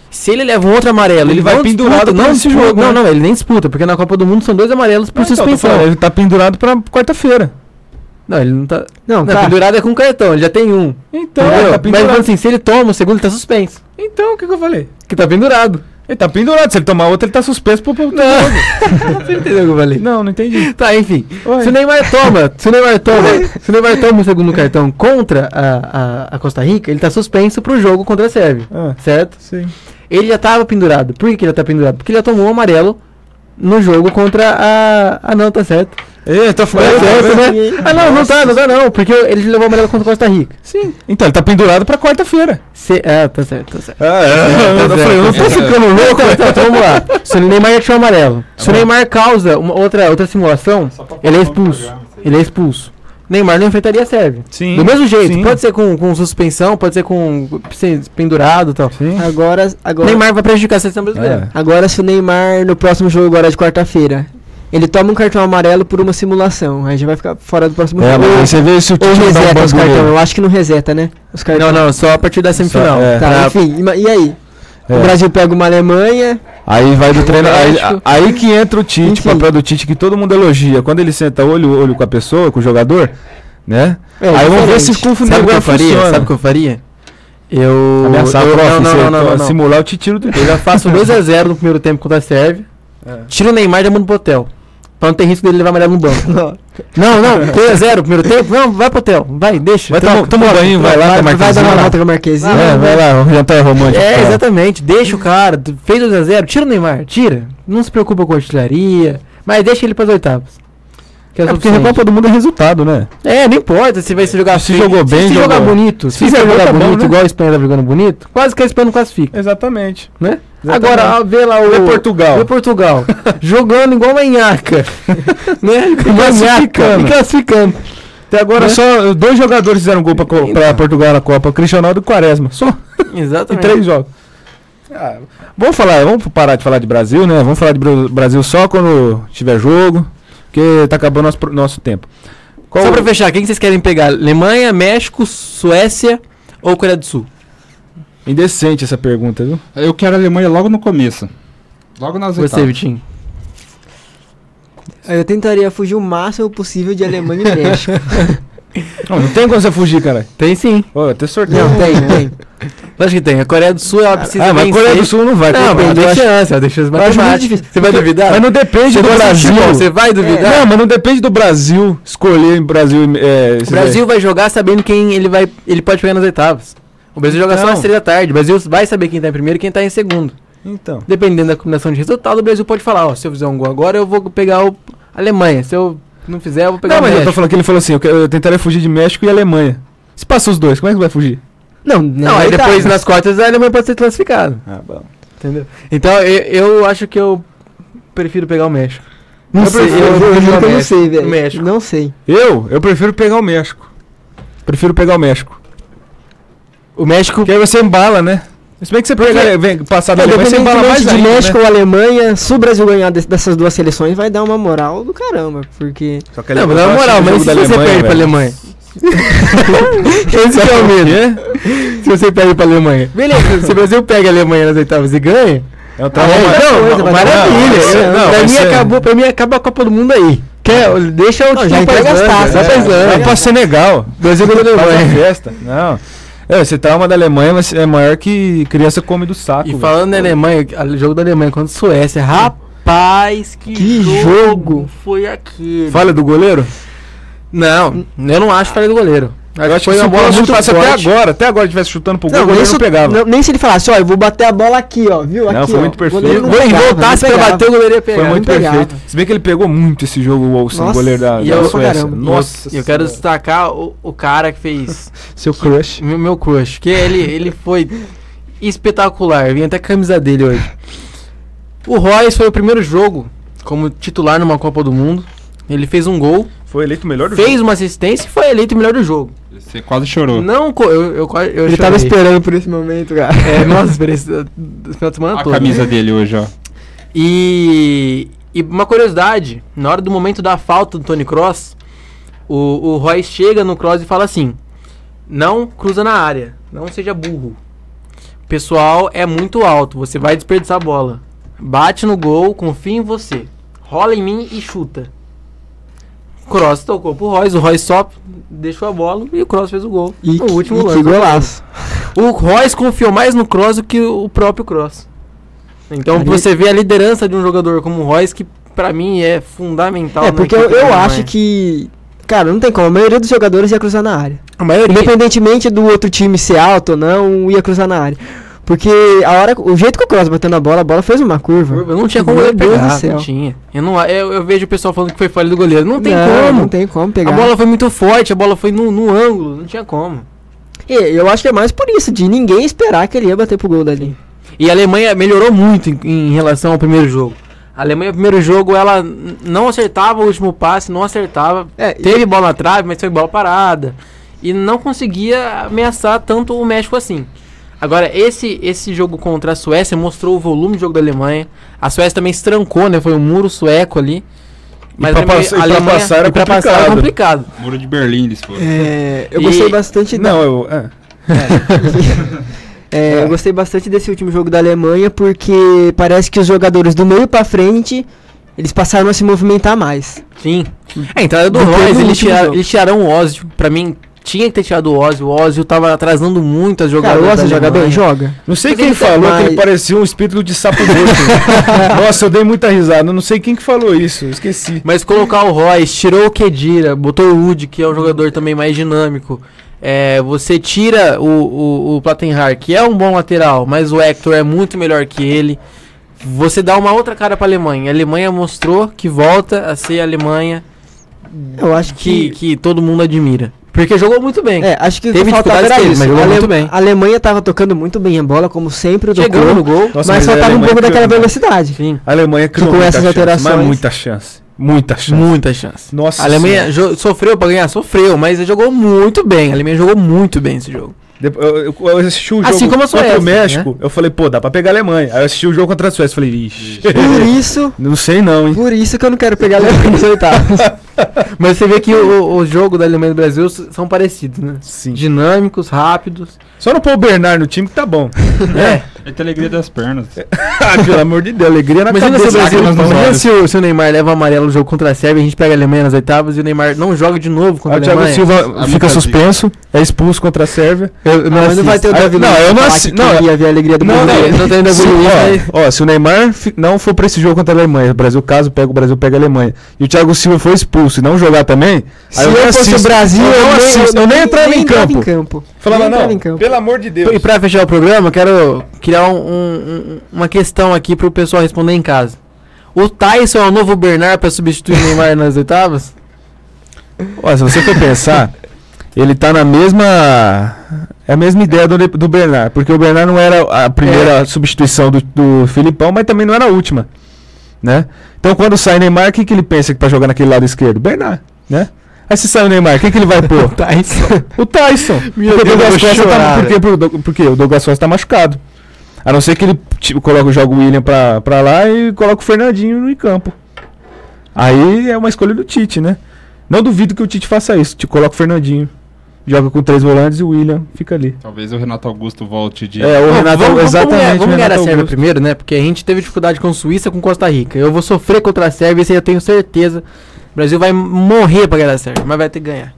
Se ele leva um outro amarelo, ele vai pendurado nesse jogo. Não, ele nem disputa, porque na Copa do Mundo são 2 amarelos por suspensão. Ele tá pendurado pra quarta-feira. Não, ele não tá. Não, pendurado é com cartão, ele já tem um. Então, mas assim, se ele toma o segundo, ele tá suspenso. Então, o que eu falei? Que tá pendurado. Ele tá pendurado, se ele tomar outro, ele tá suspenso pro jogo. Você entendeu o que eu falei? Não entendi. Tá, enfim. Se o Neymar toma o segundo cartão contra a Costa Rica, ele tá suspenso pro jogo contra a Sérvia. Certo? Sim. Ele já tava pendurado. Por que ele já tá pendurado? Porque ele já tomou um amarelo no jogo contra a... não, tá certo. Tá falando certo, né? Não tá, porque ele levou o amarelo contra a Costa Rica. Sim. Então, ele tá pendurado pra quarta-feira. Tá certo. Eu não tô ficando louco. Então vamos lá. Se o Neymar já tinha o amarelo. Se o Neymar causa uma outra simulação, ele é expulso. Neymar não enfrentaria a Sérvia. Sim. Do mesmo jeito. Sim. Pode ser com suspensão, pode ser com pendurado e tal. Sim. Agora Neymar vai prejudicar a seleção brasileira. Agora, se o Neymar, no próximo jogo agora de quarta-feira, ele toma um cartão amarelo por uma simulação, aí já vai ficar fora do próximo jogo. Mas você vê se o time reseta os cartões. Eu acho que não reseta, né? Os cartões. Não, só a partir da semifinal. Enfim, e aí? O Brasil pega uma Alemanha. Aí vai do treino. Aí que entra o Tite, o papel do Tite, que todo mundo elogia. Quando ele senta olho a olho com a pessoa, com o jogador, né? Aí vamos ver se confundir. Sabe o que eu faria? Sabe o que eu faria? Não. Simular o Tite do Eu já faço 2-0 no primeiro tempo contra a Sérvia. Tira o Neymar e já manda pro hotel. Pra não ter risco dele levar amarelo no banco. Não, 2-0 primeiro tempo. Não, vai pro hotel. Vai, deixa. Toma um banho, vai lá. Vai dar uma volta com a Marquezinha. Vai lá, jantar romântico. Exatamente. Deixa o cara. Fez 2-0. Tira o Neymar. Tira. Não se preocupa com a artilharia. Mas deixa ele pras oitavas. Porque a Copa do Mundo é resultado, né? Não importa se vai se jogar se jogou bem, se jogar bonito. Se fizer jogar bonito, igual a Espanha tá jogando bonito, quase que a Espanha não classifica. Exatamente. Né? Agora, vê lá o Portugal. Jogando igual uma nhaca. Né? E classificando. Até agora só 2 jogadores fizeram gol pra Portugal na Copa. O Cristiano Ronaldo e o Quaresma. Só. Exatamente. Em 3 jogos. Vamos parar de falar de Brasil, né? Vamos falar de Brasil só quando tiver jogo. Porque tá acabando nosso tempo. Só pra fechar, quem vocês querem pegar? Alemanha, México, Suécia ou Coreia do Sul? Indecente essa pergunta, viu? Eu quero a Alemanha logo no começo. Logo nas etapas. Você, Vitinho? Eu tentaria fugir o máximo possível de Alemanha e México. Não tem como você fugir, cara. Tem sim. Até sorteio. Não, tem. Acho que tem. A Coreia do Sul, ela precisa mas a Coreia do Sul não vai. Não, mas tem chance. Deixa as matemáticas. Você vai duvidar? Mas não depende do Brasil. Você vai duvidar? Não, mas não depende do Brasil escolher em Brasil. O Brasil vai jogar sabendo quem ele pode pegar nas oitavas. O Brasil joga só às 3 da tarde. O Brasil vai saber quem tá em primeiro e quem tá em segundo. Então. Dependendo da combinação de resultado, o Brasil pode falar, ó, se eu fizer um gol agora, eu vou pegar a Alemanha. Se eu não fizer, eu vou pegar Não, o mas México. eu tô falando que ele falou assim, eu tentaria fugir de México e Alemanha. Se passa os dois, como é que vai fugir? Não, aí depois nas quartas a Alemanha pode ser classificada. Ah, bom. Entendeu? Então eu acho que eu prefiro pegar o México. Não sei, eu juro que eu não sei, velho. México. Não sei. Eu prefiro pegar o México. Prefiro pegar o México. O México... Porque aí você embala, né? Se bem que você passar da Alemanha, você embala mais de ainda, México né? ou Alemanha, se o Brasil ganhar dessas duas seleções, vai dar uma moral do caramba, porque... Só que Não, mas dá uma moral, mas se você perde pra Alemanha? Esse que é o medo. Se você perde pra Alemanha. Beleza, se o Brasil pega a Alemanha nas oitavas e ganha... É um trabalho maravilha. Pra mim acaba a Copa do Mundo aí. Deixa o já entrega as taças. Vai pra Senegal. Brasil ganhou da Alemanha. Festa. Não. Esse trauma da Alemanha é maior que criança come do saco. E falando da Alemanha, o jogo da Alemanha contra a Suécia, rapaz, que jogo foi aquele? Falha do goleiro? Não, eu não acho falha do goleiro. Eu acho que foi uma bola muito fácil até agora tivesse chutando pro gol, o goleiro não pegava. Nem se ele falasse, ó, eu vou bater a bola aqui, ó, viu? Não, aqui, foi ó. muito perfeito. Goleiro não Vou pegava, voltasse pra bater, o goleiro ia pegar. Foi muito perfeito. Se bem que ele pegou muito esse jogo, o Olsen, Nossa, goleiro da Suécia. Nossa, eu quero destacar o cara que fez seu crush. Meu crush, que ele foi espetacular. Vim até a camisa dele hoje. O Royce foi o primeiro jogo como titular numa Copa do Mundo. Ele fez um gol. Foi eleito o melhor do jogo. Fez uma assistência e foi eleito o melhor do jogo. Você quase chorou. Não, eu ele tava esperando por esse momento, cara. Nossa, esperei esse final de semana todo. A camisa dele hoje, ó. E uma curiosidade, na hora do momento da falta do Toni Kroos, o Royce chega no Kroos e fala assim: não cruza na área, não seja burro. O pessoal é muito alto, você vai desperdiçar a bola. Bate no gol, confia em você. Rola em mim e chuta. O Kroos tocou pro Royce, o Royce só deixou a bola e o Kroos fez o gol. E no último lance. Que golaço. O Royce confiou mais no Kroos do que o próprio Kroos. Então você vê a liderança de um jogador como o Royce, que pra mim é fundamental. Porque eu acho que, cara, não tem como, a maioria dos jogadores ia cruzar na área. A maioria. Independentemente do outro time ser alto ou não, ia cruzar na área. Porque o jeito que o Kroos bateu na bola, a bola fez uma curva. Não tinha como ele pegar, não tinha. Eu vejo o pessoal falando que foi falha do goleiro. Não tem como. Não tem como pegar. A bola foi muito forte, a bola foi no ângulo, não tinha como. E eu acho que é mais por isso, de ninguém esperar que ele ia bater pro gol dali. E a Alemanha melhorou muito em relação ao primeiro jogo. A Alemanha, no primeiro jogo, ela não acertava o último passe, não acertava. Teve bola na trave, mas foi bola parada. E não conseguia ameaçar tanto o México assim. Agora, esse jogo contra a Suécia mostrou o volume de jogo da Alemanha. A Suécia também se trancou, né? Foi um muro sueco ali. Mas pra passar era complicado. Muro de Berlim, eles foram. Eu gostei bastante... Eu gostei bastante desse último jogo da Alemanha, porque parece que os jogadores do meio pra frente, eles passaram a se movimentar mais. Sim. A entrada do Royce, eles tiraram o Ozil. Pra mim, tinha que ter tirado o Ozil. O Ozil tava atrasando muito as jogadas. Cara, o Ozil joga bem? Joga. Não sei quem falou que ele parecia um espírito de sapo morto. Nossa, eu dei muita risada. Não sei quem que falou isso, eu esqueci. Mas colocar o Royce, tirou o Khedira, botou o Wood, que é um jogador também mais dinâmico. Você tira o Plattenhardt, que é um bom lateral, mas o Hector é muito melhor que ele. Você dá uma outra cara pra Alemanha. A Alemanha mostrou que volta a ser a Alemanha. Eu acho que todo mundo admira. Porque jogou muito bem. Acho que teve dificuldades mas jogou muito bem. A Alemanha tava tocando muito bem a bola, como sempre. Chegando no gol. Nossa, mas faltava um pouco daquela velocidade. Sim. A Alemanha criou com essas alterações. Mas muita chance. Muita chance. Muita chance. Nossa, a Alemanha sofreu pra ganhar? Sofreu, mas jogou muito bem. A Alemanha jogou muito bem esse jogo. Eu assisti o jogo assim como a Suécia, contra o México, né? Eu falei, pô, dá pra pegar a Alemanha. Aí eu assisti o jogo contra a Suécia, falei, ixi. Por isso... Não sei não, hein. Por isso que eu não quero pegar a Alemanha nos oitavos. Mas você vê que o jogo da Alemanha e do Brasil são parecidos, né? Sim. Dinâmicos, rápidos. Só não pôr o Bernard no time que tá bom. É ter alegria das pernas. Pelo amor de Deus, alegria na imagina cabeça. Imagina se o Neymar leva amarelo no jogo contra a Sérvia, a gente pega a Alemanha nas oitavas e o Neymar não joga de novo contra a Alemanha. O Thiago Silva fica suspenso, é expulso contra a Sérvia. Mas não vai ter o Davi Não, eu não assisto. Não, ia ver a alegria do Brasil. Não tem ainda se o Neymar não for pra esse jogo contra a Alemanha, o Brasil pega a Alemanha, e o Thiago Silva foi expulso expulso e não jogar também... Se eu fosse o Brasil, eu nem entrava em campo. Falava, não, pelo amor de Deus. E pra fechar o programa, eu quero criar uma questão aqui pro pessoal responder em casa. O Tyson é o novo Bernard pra substituir o Neymar nas oitavas? Olha, se você for pensar, ele tá na mesma... É a mesma ideia do Bernard, porque o Bernard não era a primeira substituição do Filipão, mas também não era a última, né? Então quando sai o Neymar, quem que ele pensa que pra jogar naquele lado esquerdo? Bernard, né? Aí se sai o Neymar, quem que ele vai pôr? O Tyson. Porque o Douglas Costa tá machucado. A não ser que ele joga o William pra lá e coloca o Fernandinho em campo. Aí é uma escolha do Tite, né? Não duvido que o Tite faça isso. Coloca o Fernandinho, joga com 3 volantes e o William fica ali. Talvez o Renato Augusto volte de... Vamos ganhar a Sérvia primeiro, né? Porque a gente teve dificuldade com Suíça, com Costa Rica. Eu vou sofrer contra a Sérvia, isso aí eu tenho certeza. O Brasil vai morrer pra ganhar a Sérvia, mas vai ter que ganhar.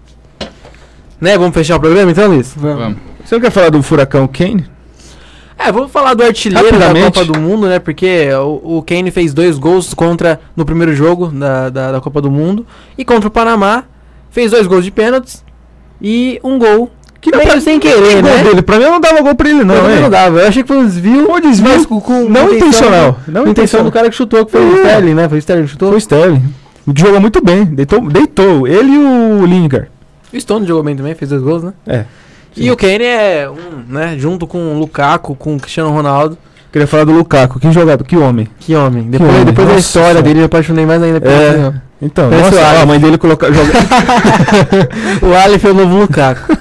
Né? Vamos fechar o programa então, Luiz? Vamos. Você não quer falar do Furacão Kane? Vamos falar do artilheiro da Copa do Mundo, né? Porque o Kane fez 2 gols no primeiro jogo da Copa do Mundo. E contra o Panamá, fez 2 gols de pênaltis e 1 gol. Que meio sem querer, né? Dele. Pra mim não dava gol pra ele, não. Não dava. Eu achei que foi um desvio. Foi desvio, mas com não intencional. Não intenção do cara que chutou, que foi o Sterling, né? Foi o Sterling que chutou? Foi o Sterling. Jogou muito bem. Deitou. Ele e o Lingard. O Stone jogou bem também, fez 2 gols, né? Sim. E o Kane é né? Junto com o Lukaku, com o Cristiano Ronaldo. Queria falar do Lukaku. Que jogador, que homem. Que homem. Depois da história dele, eu apaixonei mais ainda pelo Então, a mãe dele joga... O Aleph é o novo Lukaku.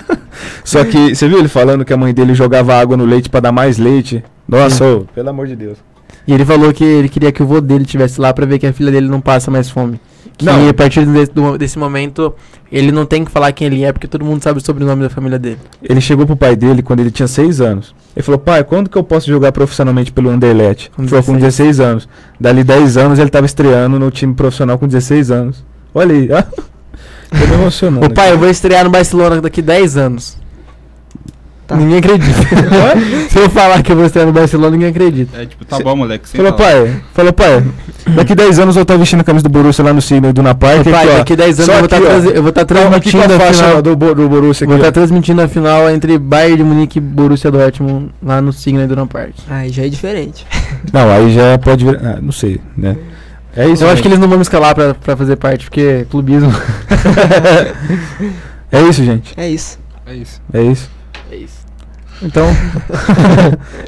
Só que, você viu ele falando que a mãe dele jogava água no leite pra dar mais leite? Nossa, pelo amor de Deus. E ele falou que ele queria que o vô dele estivesse lá pra ver que a filha dele não passa mais fome. Que a partir desse momento, ele não tem que falar quem ele é, porque todo mundo sabe o sobrenome da família dele. Ele chegou pro pai dele quando ele tinha 6 anos. Ele falou, pai, quando que eu posso jogar profissionalmente pelo Anderlecht? Ele falou, com 16 anos. Dali 10 anos ele tava estreando no time profissional com 16 anos. Olha aí, tô me emocionando. Ô pai, eu vou estrear no Barcelona daqui 10 anos. Tá. Ninguém acredita. Se eu falar que eu vou estrear no Barcelona, ninguém acredita. Tá bom, moleque. Falou, pai, daqui 10 anos eu vou estar vestindo a camisa do Borussia lá no Signo do Napark. Pai, daqui 10 anos eu vou estar transmitindo a final do Borussia. Vou estar transmitindo a final entre Bayern de Munique e Borussia Dortmund lá no Signo do Napark. Aí já é diferente. Não, aí já pode vir... não sei, né? É isso. Eu acho que eles não vão me escalar pra fazer parte, porque é clubismo. É isso, gente. É isso. Então,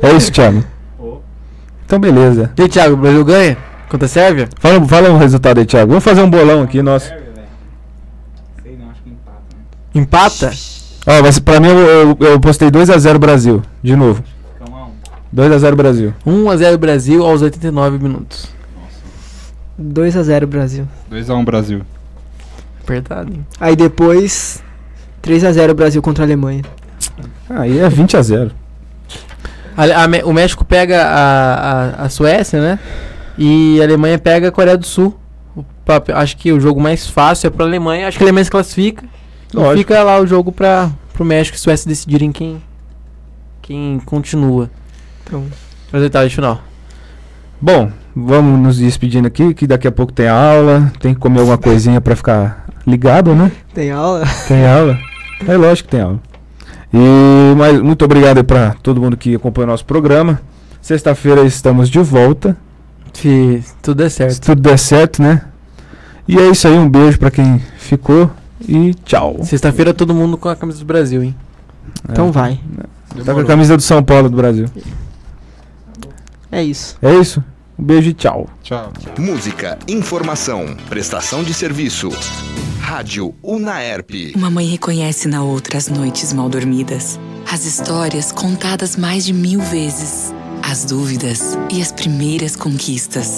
é isso, Thiago. Então, beleza. E aí, Thiago, o Brasil ganha contra a Sérvia? Fala um resultado aí, Thiago. Vamos fazer um bolão aqui, nosso. Sei não, acho que empata. Empata? Mas pra mim eu postei 2-0 Brasil, de novo. 2-0 Brasil. 1-0 Brasil aos 89 minutos. 2-0 Brasil. 2-1 Brasil. Apertado, hein? Aí depois 3-0 Brasil contra a Alemanha. Aí é 20-0. O México pega a Suécia, né? E a Alemanha pega a Coreia do Sul. Acho que o jogo mais fácil é pra Alemanha. Acho que a Alemanha se classifica. E fica lá o jogo pro México e Suécia decidirem quem continua. Então, resultado de final. Bom, vamos nos despedindo aqui, que daqui a pouco tem aula. Tem que comer alguma coisinha pra ficar ligado, né? Tem aula? Tem aula. É lógico que tem aula. Mas muito obrigado aí pra todo mundo que acompanha o nosso programa. Sexta-feira estamos de volta. Se tudo der certo. Se tudo der certo, né? E é isso aí, um beijo pra quem ficou e tchau. Sexta-feira todo mundo com a camisa do Brasil, hein? Então vai. Tá com a camisa do São Paulo do Brasil. É isso. É isso? Um beijo e tchau. Tchau. Música, informação, prestação de serviço. Rádio Unaerp. Uma mãe reconhece na outra as noites mal dormidas, as histórias contadas mais de 1000 vezes, as dúvidas e as primeiras conquistas.